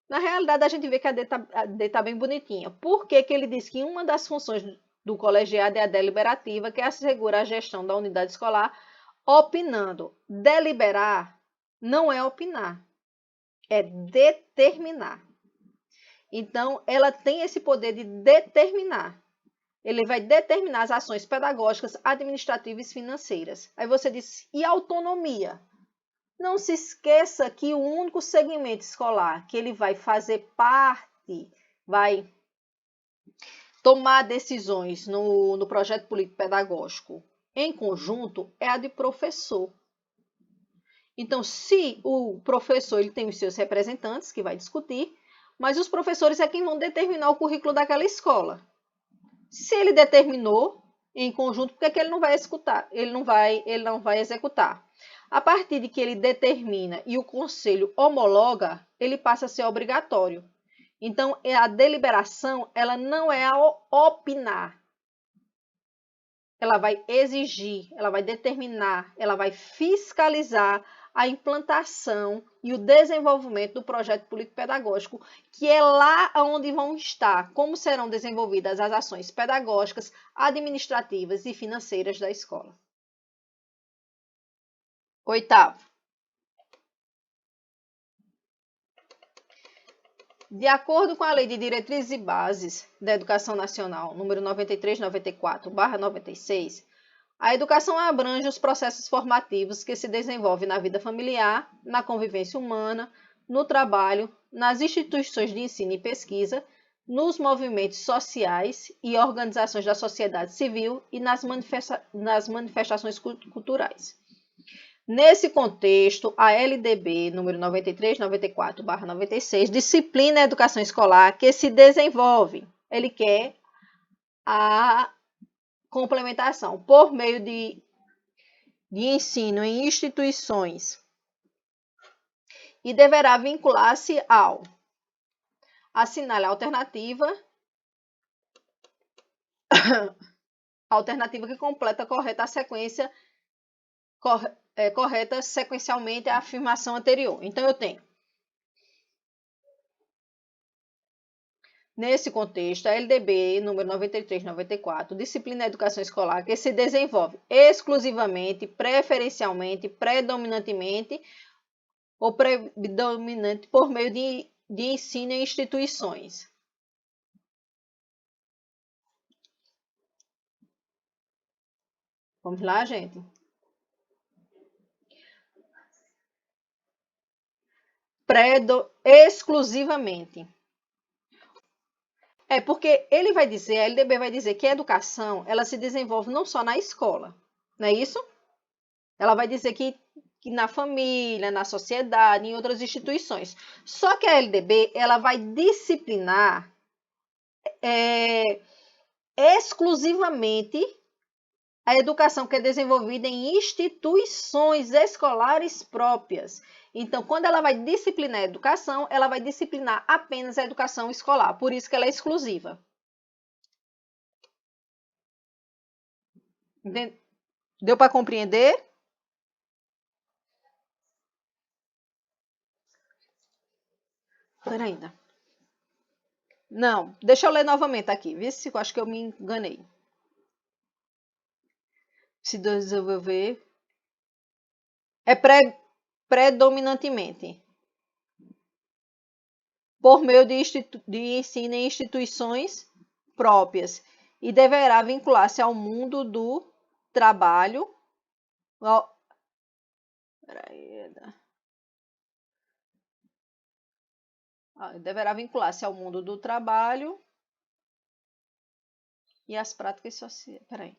Na realidade, a gente vê que a D tá bem bonitinha. Por que que ele diz que uma das funções do colegiado é a deliberativa, que assegura a gestão da unidade escolar, opinando? Deliberar não é opinar, é determinar. Então, ela tem esse poder de determinar. Ele vai determinar as ações pedagógicas, administrativas e financeiras. Aí você diz, e autonomia? Não se esqueça que o único segmento escolar que ele vai fazer parte, vai tomar decisões no projeto político-pedagógico em conjunto é a de professor. Então, se o professor ele tem os seus representantes que vai discutir, mas os professores é quem vão determinar o currículo daquela escola. Se ele determinou em conjunto, por que ele não vai executar? Ele não vai executar. A partir de que ele determina e o conselho homologa, ele passa a ser obrigatório. Então, a deliberação, ela não é a opinar. Ela vai exigir, ela vai determinar, ela vai fiscalizar a implantação e o desenvolvimento do projeto político-pedagógico, que é lá onde vão estar, como serão desenvolvidas as ações pedagógicas, administrativas e financeiras da escola. Oitavo. De acordo com a Lei de Diretrizes e Bases da Educação Nacional, número 9394/96, a educação abrange os processos formativos que se desenvolvem na vida familiar, na convivência humana, no trabalho, nas instituições de ensino e pesquisa, nos movimentos sociais e organizações da sociedade civil e nas manifestações culturais. Nesse contexto, a LDB número 9394/96 disciplina a educação escolar que se desenvolve. Ele quer a complementação por meio de ensino em instituições e deverá vincular-se ao assinale a alternativa que completa correta a sequência correta sequencialmente a afirmação anterior. Então, eu tenho, nesse contexto, a LDB número 9394, disciplina Educação Escolar, que se desenvolve exclusivamente, preferencialmente, predominantemente ou predominante por meio de ensino em instituições. Vamos lá, gente? Exclusivamente. É porque ele vai dizer, a LDB vai dizer que a educação, ela se desenvolve não só na escola, não é isso? Ela vai dizer que na família, na sociedade, em outras instituições. Só que a LDB, ela vai disciplinar exclusivamente a educação que é desenvolvida em instituições escolares próprias. Então, quando ela vai disciplinar a educação, ela vai disciplinar apenas a educação escolar. Por isso que ela é exclusiva. Deu para compreender? Espera ainda. Não, deixa eu ler novamente aqui. Vê se eu acho que eu me enganei. Se desenvolver é predominantemente por meio de ensino em instituições próprias e deverá vincular-se ao mundo do trabalho, Peraí. Deverá vincular-se ao mundo do trabalho e às práticas sociais. Peraí.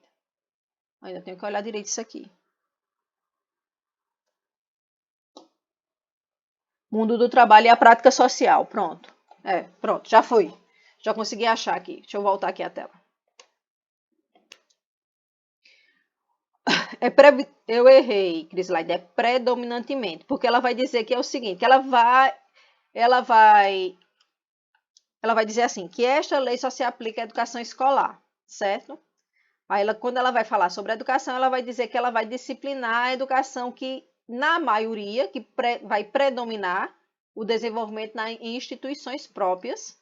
Ainda tenho que olhar direito isso aqui. Mundo do trabalho e a prática social. Pronto. Pronto, já foi. Já consegui achar aqui. Deixa eu voltar aqui a tela. Eu errei, Crislaide, é predominantemente, porque ela vai dizer que é o seguinte, que ela vai dizer assim, que esta lei só se aplica à educação escolar, certo? Aí quando ela vai falar sobre a educação, ela vai dizer que ela vai disciplinar a educação que, na maioria, vai predominar o desenvolvimento em instituições próprias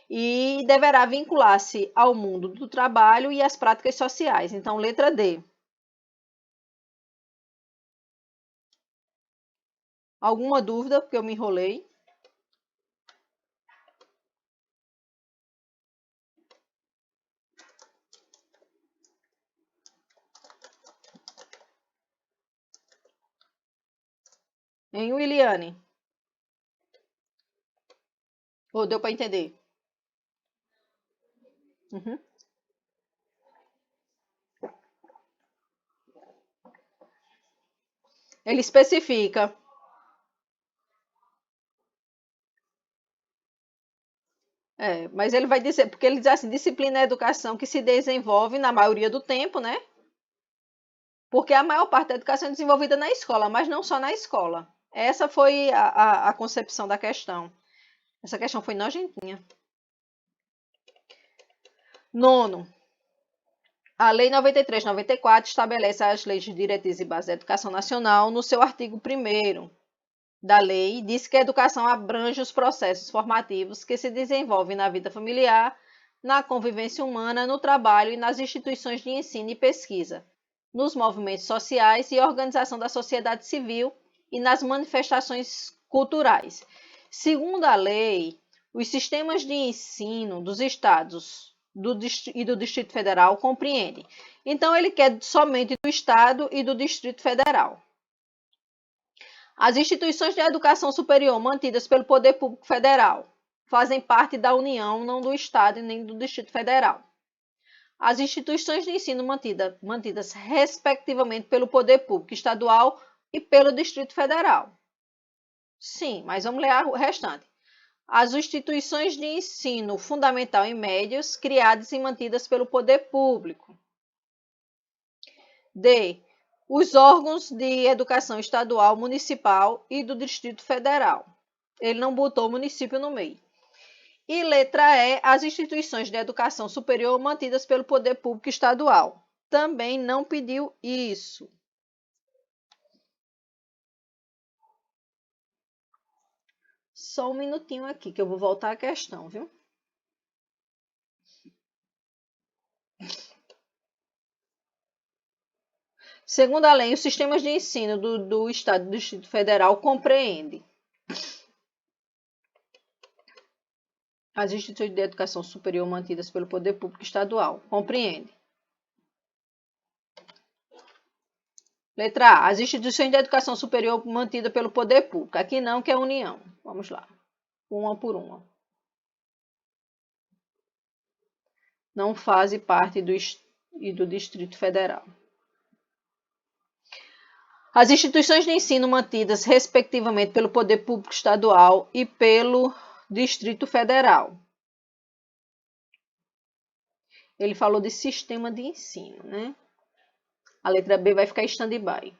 e deverá vincular-se ao mundo do trabalho e às práticas sociais. Então, letra D. Alguma dúvida, porque eu me enrolei? Em Williane? Ou deu para entender? Uhum. Ele especifica. Mas ele vai dizer, porque ele diz assim, disciplina é educação que se desenvolve na maioria do tempo, né? Porque a maior parte da educação é desenvolvida na escola, mas não só na escola. Essa foi a concepção da questão. Essa questão foi nojentinha. Nono. A Lei 93/94 estabelece as leis de diretrizes e bases da educação nacional no seu artigo 1º da lei, diz que a educação abrange os processos formativos que se desenvolvem na vida familiar, na convivência humana, no trabalho e nas instituições de ensino e pesquisa, nos movimentos sociais e organização da sociedade civil e nas manifestações culturais. Segundo a lei, os sistemas de ensino dos estados e do Distrito Federal compreendem. Então, ele quer somente do Estado e do Distrito Federal. As instituições de educação superior mantidas pelo Poder Público Federal fazem parte da União, não do Estado e nem do Distrito Federal. As instituições de ensino mantidas respectivamente pelo Poder Público Estadual e pelo Distrito Federal. Sim, mas vamos ler o restante. As instituições de ensino fundamental e médios criadas e mantidas pelo Poder Público. D. Os órgãos de educação estadual, municipal e do Distrito Federal. Ele não botou o município no meio. E letra E, as instituições de educação superior mantidas pelo Poder Público Estadual. Também não pediu isso. Só um minutinho aqui, que eu vou voltar à questão, viu? Segundo a lei, os sistemas de ensino do Estado e do Distrito Federal compreendem as instituições de educação superior mantidas pelo Poder Público Estadual. Compreende. Letra A. As instituições de educação superior mantidas pelo Poder Público. Aqui não, que é a União. Vamos lá. Uma por uma. Não fazem parte do Distrito Federal. As instituições de ensino mantidas, respectivamente, pelo Poder Público Estadual e pelo Distrito Federal. Ele falou de sistema de ensino, né? A letra B vai ficar stand-by.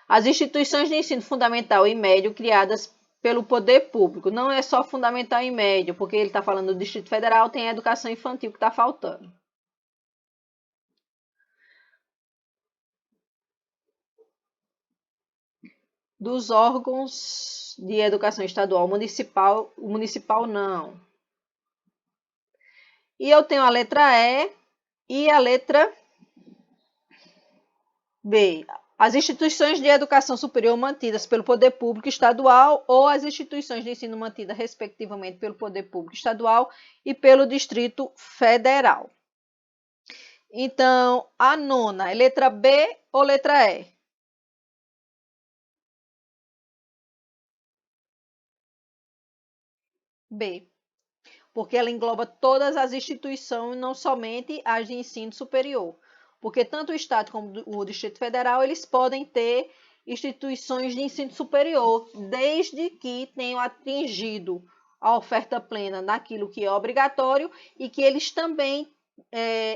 As instituições de ensino fundamental e médio criadas pelo Poder Público. Não é só fundamental e médio, porque ele está falando do Distrito Federal, tem a educação infantil que está faltando. Dos órgãos de educação estadual, municipal não. E eu tenho a letra E e a letra B. As instituições de educação superior mantidas pelo Poder Público Estadual ou as instituições de ensino mantidas, respectivamente, pelo Poder Público Estadual e pelo Distrito Federal. Então, a nona é letra B ou letra E? B, porque ela engloba todas as instituições, não somente as de ensino superior. Porque tanto o Estado como o Distrito Federal, eles podem ter instituições de ensino superior, desde que tenham atingido a oferta plena naquilo que é obrigatório e que eles também,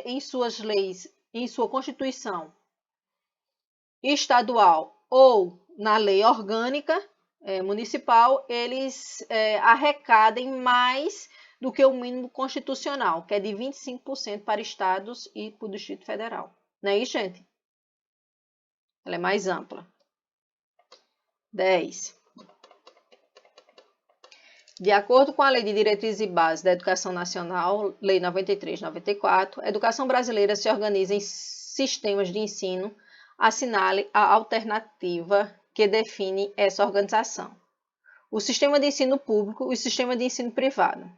em suas leis, em sua Constituição estadual ou na lei orgânica municipal, eles arrecadem mais do que o mínimo constitucional, que é de 25% para estados e para o Distrito Federal. Não é isso, gente? Ela é mais ampla. 10. De acordo com a Lei de Diretrizes e Bases da Educação Nacional, Lei 93/94, a educação brasileira se organiza em sistemas de ensino. Assinale a alternativa que define essa organização. O sistema de ensino público e o sistema de ensino privado.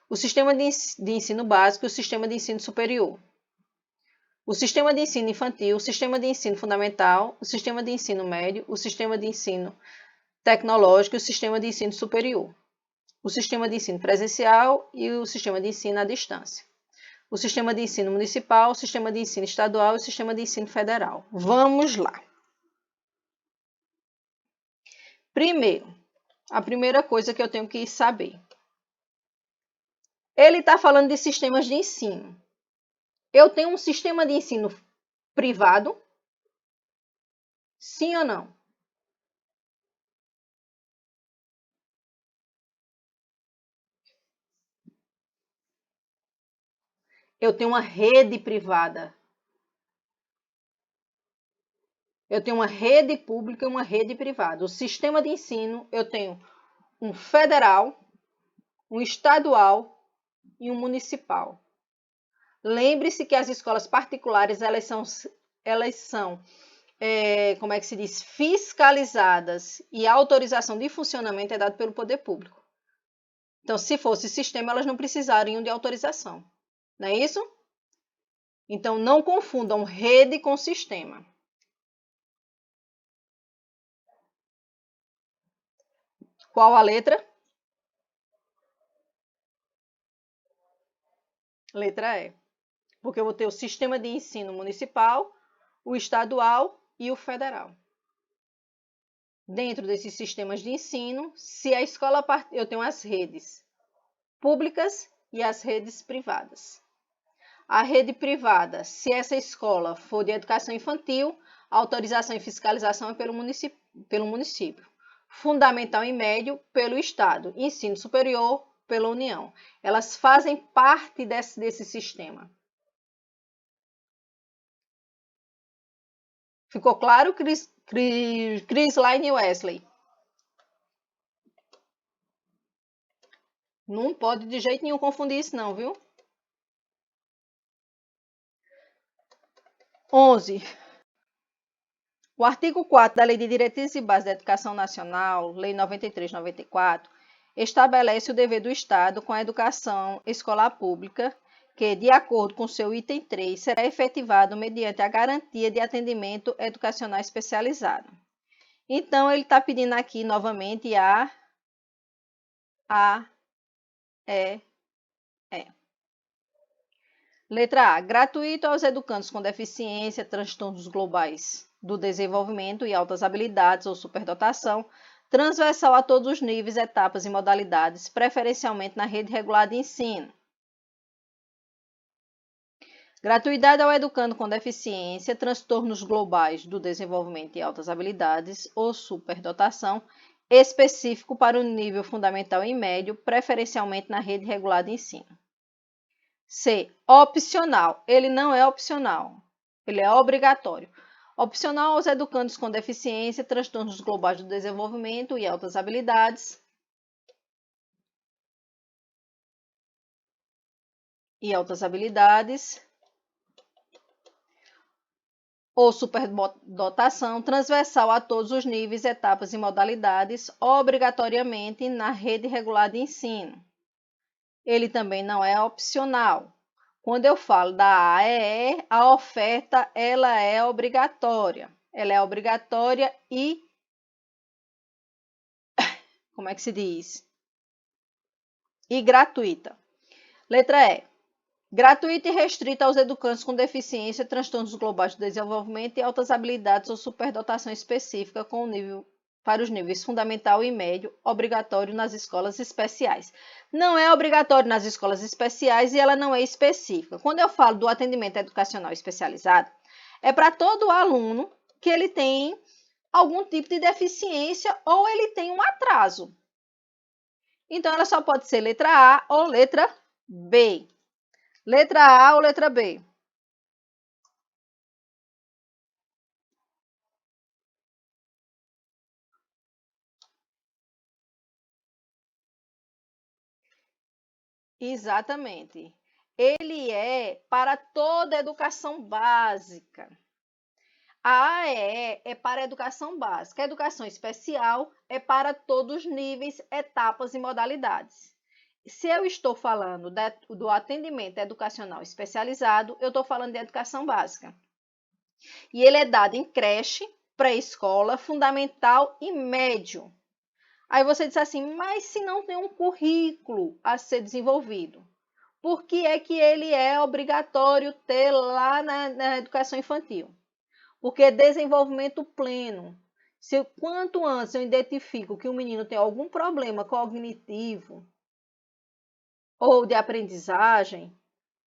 O sistema de ensino básico e o sistema de ensino superior. O sistema de ensino infantil, o sistema de ensino fundamental, o sistema de ensino médio, o sistema de ensino tecnológico e o sistema de ensino superior. O sistema de ensino presencial e o sistema de ensino à distância. O sistema de ensino municipal, o sistema de ensino estadual e o sistema de ensino federal. Vamos lá. Primeiro, a primeira coisa que eu tenho que saber. Ele está falando de sistemas de ensino. Eu tenho um sistema de ensino privado? Sim ou não? Eu tenho uma rede privada. Eu tenho uma rede pública e uma rede privada. O sistema de ensino, eu tenho um federal, um estadual e um municipal. Lembre-se que as escolas particulares, elas são como é que se diz, fiscalizadas e a autorização de funcionamento é dada pelo poder público. Então, se fosse sistema, elas não precisariam de autorização. Não é isso? Então, não confundam rede com sistema. Qual a letra? Letra E. Porque eu vou ter o sistema de ensino municipal, o estadual e o federal. Dentro desses sistemas de ensino, se a escola eu tenho as redes públicas e as redes privadas. A rede privada, se essa escola for de educação infantil, a autorização e fiscalização é pelo município. Fundamental e médio, pelo Estado. Ensino superior, pela União. Elas fazem parte desse sistema. Ficou claro, Chrisline e Wesley? Não pode de jeito nenhum confundir isso não, viu? 11. O artigo 4 da Lei de Diretrizes e Bases da Educação Nacional, Lei 93/94, estabelece o dever do Estado com a educação escolar pública, que, de acordo com seu item 3, será efetivado mediante a garantia de atendimento educacional especializado. Então, ele está pedindo aqui novamente E. Letra A. Gratuito aos educandos com deficiência, transtornos globais do desenvolvimento e altas habilidades ou superdotação, transversal a todos os níveis, etapas e modalidades, preferencialmente na rede regular de ensino. Gratuidade ao educando com deficiência, transtornos globais do desenvolvimento e altas habilidades ou superdotação, específico para o nível fundamental e médio, preferencialmente na rede regular de ensino. C. Opcional. Ele não é opcional, ele é obrigatório. Opcional aos educandos com deficiência, transtornos globais do desenvolvimento e altas habilidades. Ou superdotação, transversal a todos os níveis, etapas e modalidades, obrigatoriamente na rede regular de ensino. Ele também não é opcional. Quando eu falo da AEE, a oferta ela é obrigatória. Ela é obrigatória e como é que se diz? E gratuita. Letra E. Gratuita e restrita aos educandos com deficiência, transtornos globais do desenvolvimento e altas habilidades ou superdotação específica com o nível para os níveis fundamental e médio, obrigatório nas escolas especiais. Não é obrigatório nas escolas especiais e ela não é específica. Quando eu falo do atendimento educacional especializado, é para todo aluno que ele tem algum tipo de deficiência ou ele tem um atraso. Então, ela só pode ser letra A ou letra B. Letra A ou letra B? Exatamente. Ele é para toda a educação básica. A AEE é para a educação básica. A educação especial é para todos os níveis, etapas e modalidades. Se eu estou falando do atendimento educacional especializado, eu estou falando de educação básica. E ele é dado em creche, pré-escola, fundamental e médio. Aí você diz assim, mas se não tem um currículo a ser desenvolvido, por que é que ele é obrigatório ter lá na educação infantil? Porque é desenvolvimento pleno. Se quanto antes eu identifico que o menino tem algum problema cognitivo ou de aprendizagem,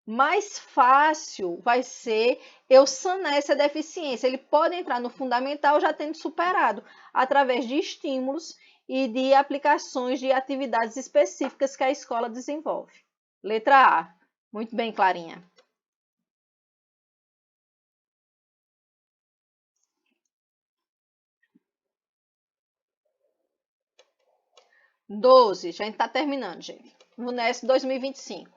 mais fácil vai ser eu sanar essa deficiência. Ele pode entrar no fundamental já tendo superado, através de estímulos e de aplicações de atividades específicas que a escola desenvolve. Letra A. Muito bem, Clarinha. 12. Já está terminando, gente. VUNESP 2025.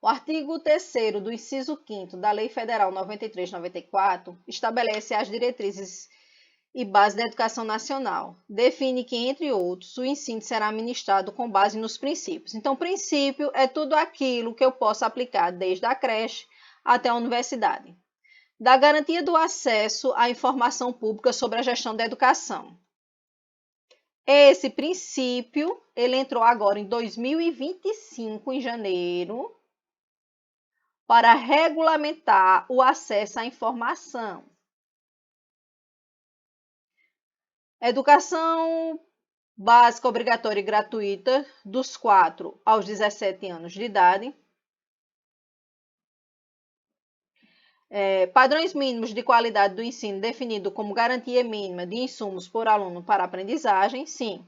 O artigo 3º do inciso 5º da Lei Federal 93/94 estabelece as diretrizes e bases da educação nacional. Define que, entre outros, o ensino será ministrado com base nos princípios. Então, princípio é tudo aquilo que eu posso aplicar desde a creche até a universidade. Da garantia do acesso à informação pública sobre a gestão da educação. Esse princípio, ele entrou agora em 2025, em janeiro, para regulamentar o acesso à informação. Educação básica, obrigatória e gratuita, dos 4 aos 17 anos de idade. Padrões mínimos de qualidade do ensino definido como garantia mínima de insumos por aluno para aprendizagem, sim.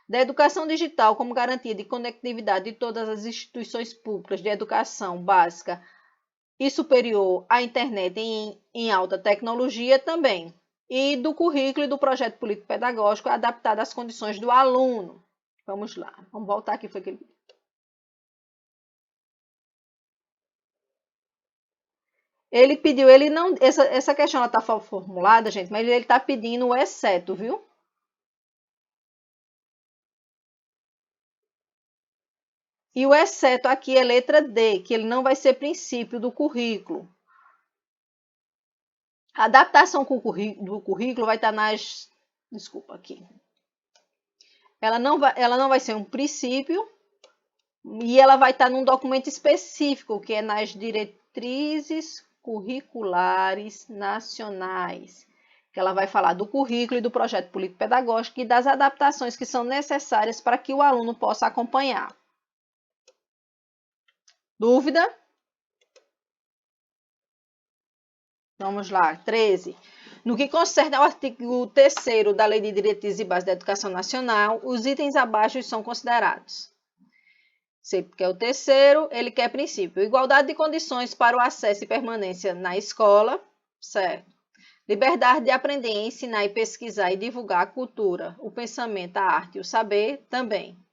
Da educação digital como garantia de conectividade de todas as instituições públicas de educação básica e superior à internet em alta tecnologia também. E do currículo e do projeto político-pedagógico adaptado às condições do aluno. Vamos lá, vamos voltar aqui. Foi que ele pediu, ele não. Essa questão está formulada, gente, mas ele está pedindo o exceto, viu? E o exceto aqui é letra D, que ele não vai ser princípio do currículo. A adaptação do currículo vai estar nas. Desculpa aqui. Ela não vai ser um princípio e ela vai estar num documento específico, que é nas diretrizes curriculares nacionais, que ela vai falar do currículo e do projeto político-pedagógico e das adaptações que são necessárias para que o aluno possa acompanhar. Dúvida? Vamos lá, 13. No que concerne ao artigo 3º da Lei de Diretrizes e Bases da Educação Nacional, os itens abaixo são considerados. Sempre que é o terceiro, ele quer princípio. Igualdade de condições para o acesso e permanência na escola, certo. Liberdade de aprender, ensinar e pesquisar e divulgar a cultura, o pensamento, a arte e o saber, também.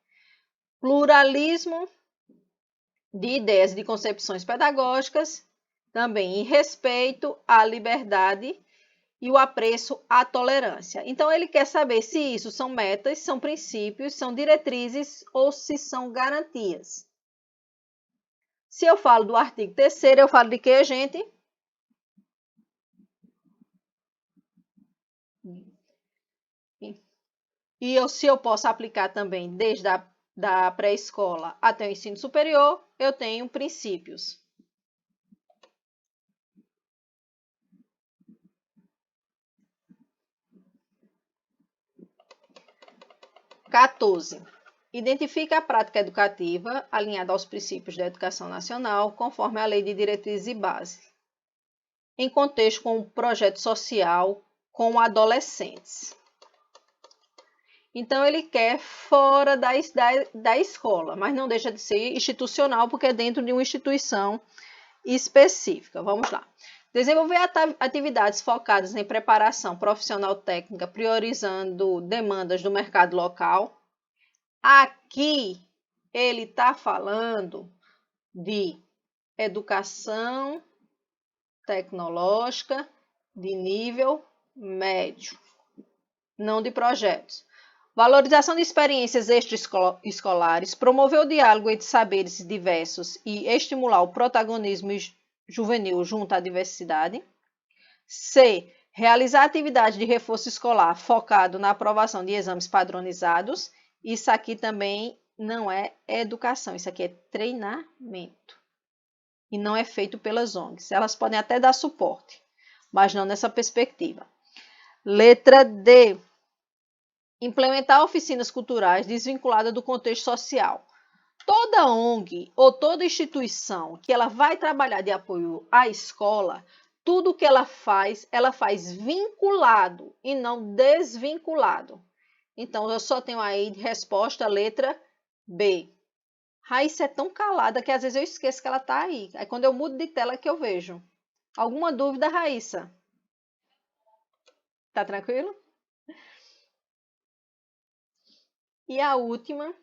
Pluralismo de ideias e de concepções pedagógicas, também. E respeito à liberdade e o apreço à tolerância. Então, ele quer saber se isso são metas, são princípios, são diretrizes ou se são garantias. Se eu falo do artigo 3º, eu falo de quê, gente? E se eu posso aplicar também desde da pré-escola até o ensino superior, eu tenho princípios. 14. Identifica a prática educativa alinhada aos princípios da educação nacional, conforme a Lei de Diretrizes e Base, em contexto com o projeto social com adolescentes. Então, ele quer fora da escola, mas não deixa de ser institucional, porque é dentro de uma instituição específica. Vamos lá. Desenvolver atividades focadas em preparação profissional técnica, priorizando demandas do mercado local. Aqui, ele está falando de educação tecnológica de nível médio, não de projetos. Valorização de experiências extraescolares, promover o diálogo entre saberes diversos e estimular o protagonismo juvenil junto à diversidade. C. Realizar atividades de reforço escolar focado na aprovação de exames padronizados. Isso aqui também não é educação, isso aqui é treinamento. E não é feito pelas ONGs. Elas podem até dar suporte, mas não nessa perspectiva. Letra D. Implementar oficinas culturais desvinculadas do contexto social. Toda ONG ou toda instituição que ela vai trabalhar de apoio à escola, tudo que ela faz vinculado e não desvinculado. Então, eu só tenho aí de resposta a letra B. Raíssa é tão calada que às vezes eu esqueço que ela está aí. Aí quando eu mudo de tela que eu vejo. Alguma dúvida, Raíssa? Tá tranquilo? E a última.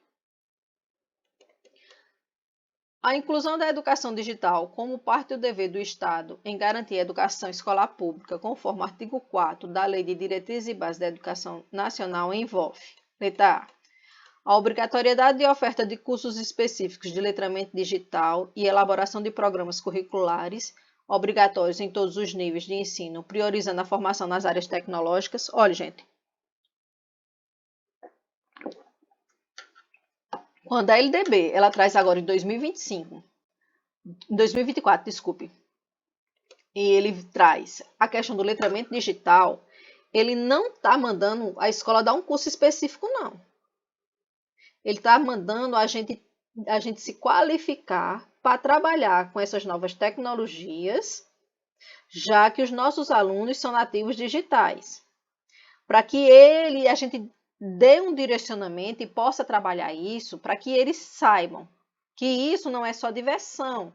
A inclusão da educação digital como parte do dever do Estado em garantir a educação escolar pública, conforme o artigo 4º da Lei de Diretrizes e Bases da Educação Nacional, envolve: letra A. A obrigatoriedade de oferta de cursos específicos de letramento digital e elaboração de programas curriculares obrigatórios em todos os níveis de ensino, priorizando a formação nas áreas tecnológicas. Olha, gente, quando a LDB, ela traz agora em 2025, em 2024, desculpe, e ele traz a questão do letramento digital, ele não está mandando a escola dar um curso específico, não. Ele está mandando a gente se qualificar para trabalhar com essas novas tecnologias, já que os nossos alunos são nativos digitais. Para que a gente dê um direcionamento e possa trabalhar isso, para que eles saibam que isso não é só diversão,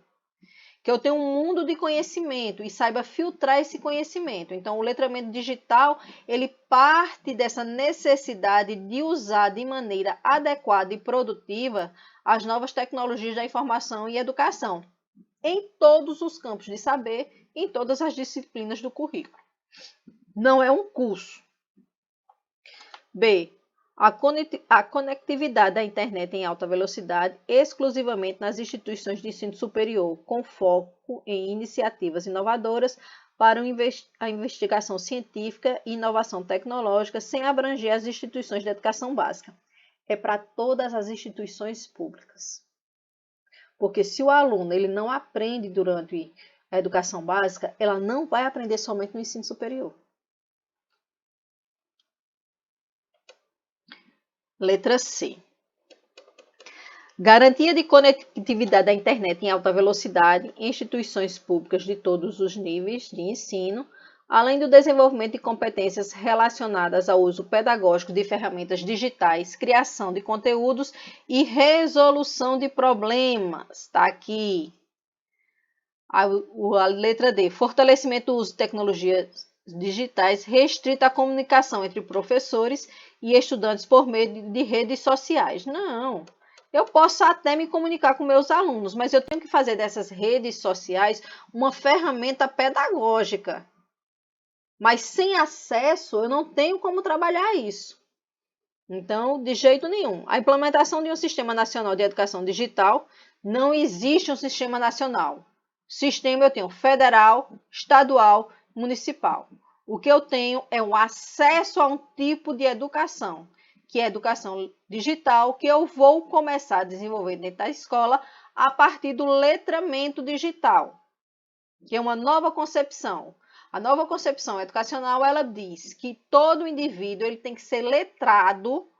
que eu tenho um mundo de conhecimento e saiba filtrar esse conhecimento. Então, o letramento digital, ele parte dessa necessidade de usar de maneira adequada e produtiva as novas tecnologias da informação e educação, em todos os campos de saber, em todas as disciplinas do currículo. Não é um curso. B. A conectividade da internet em alta velocidade exclusivamente nas instituições de ensino superior, com foco em iniciativas inovadoras para a investigação científica e inovação tecnológica, sem abranger as instituições de educação básica. É para todas as instituições públicas. Porque se o aluno ele não aprende durante a educação básica, ela não vai aprender somente no ensino superior. Letra C. Garantia de conectividade da internet em alta velocidade em instituições públicas de todos os níveis de ensino, além do desenvolvimento de competências relacionadas ao uso pedagógico de ferramentas digitais, criação de conteúdos e resolução de problemas. Está aqui. A letra D. Fortalecimento do uso de tecnologias digitais restrita à comunicação entre professores e estudantes por meio de redes sociais. Não, eu posso até me comunicar com meus alunos, mas eu tenho que fazer dessas redes sociais uma ferramenta pedagógica. Mas sem acesso, eu não tenho como trabalhar isso. Então, de jeito nenhum. A implementação de um Sistema Nacional de Educação Digital, não existe um sistema nacional. Sistema eu tenho federal, estadual, municipal. O que eu tenho é um acesso a um tipo de educação, que é educação digital, que eu vou começar a desenvolver dentro da escola a partir do letramento digital, que é uma nova concepção. A nova concepção educacional, ela diz que todo indivíduo ele tem que ser letrado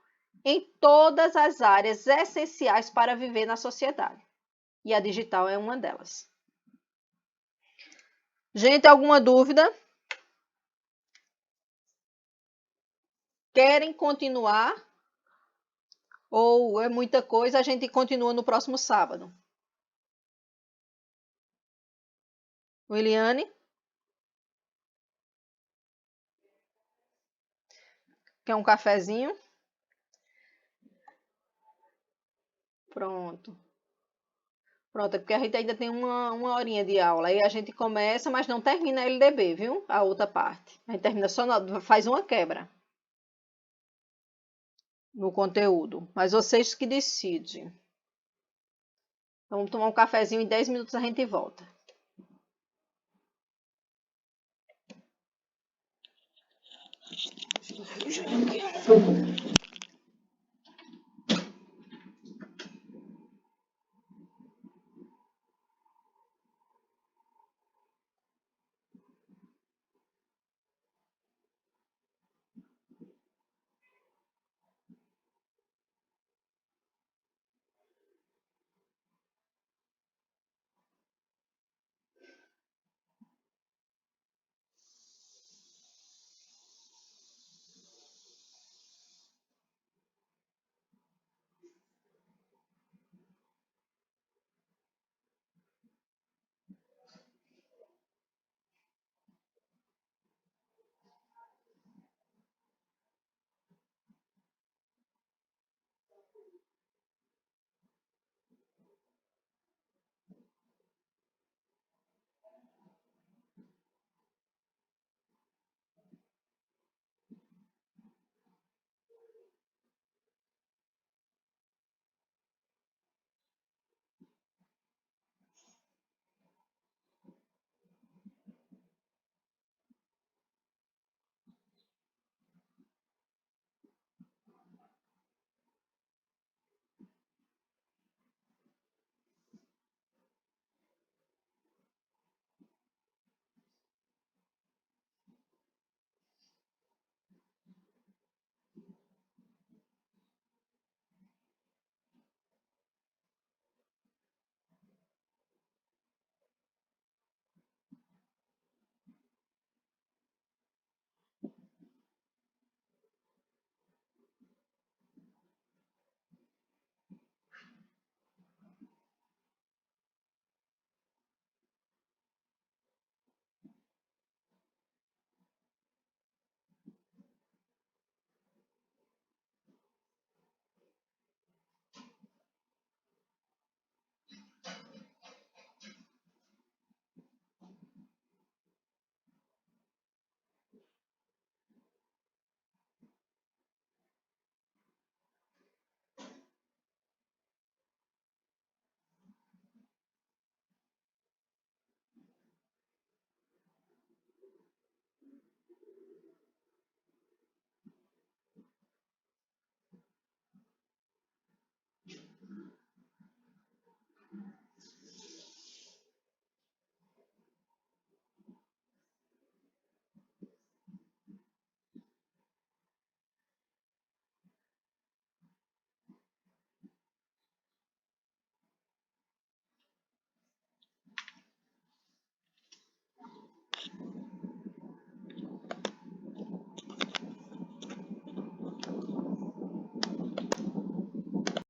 em todas as áreas essenciais para viver na sociedade. E a digital é uma delas. Gente, alguma dúvida? Querem continuar? Ou é muita coisa? A gente continua no próximo sábado. Williane? Quer um cafezinho? Pronto. Pronto, é porque a gente ainda tem uma horinha de aula. Aí a gente começa, mas não termina a LDB, viu? A outra parte. A gente termina só, faz uma quebra no conteúdo. Mas vocês que decidem. Então, vamos tomar um cafezinho, em 10 minutos a gente volta.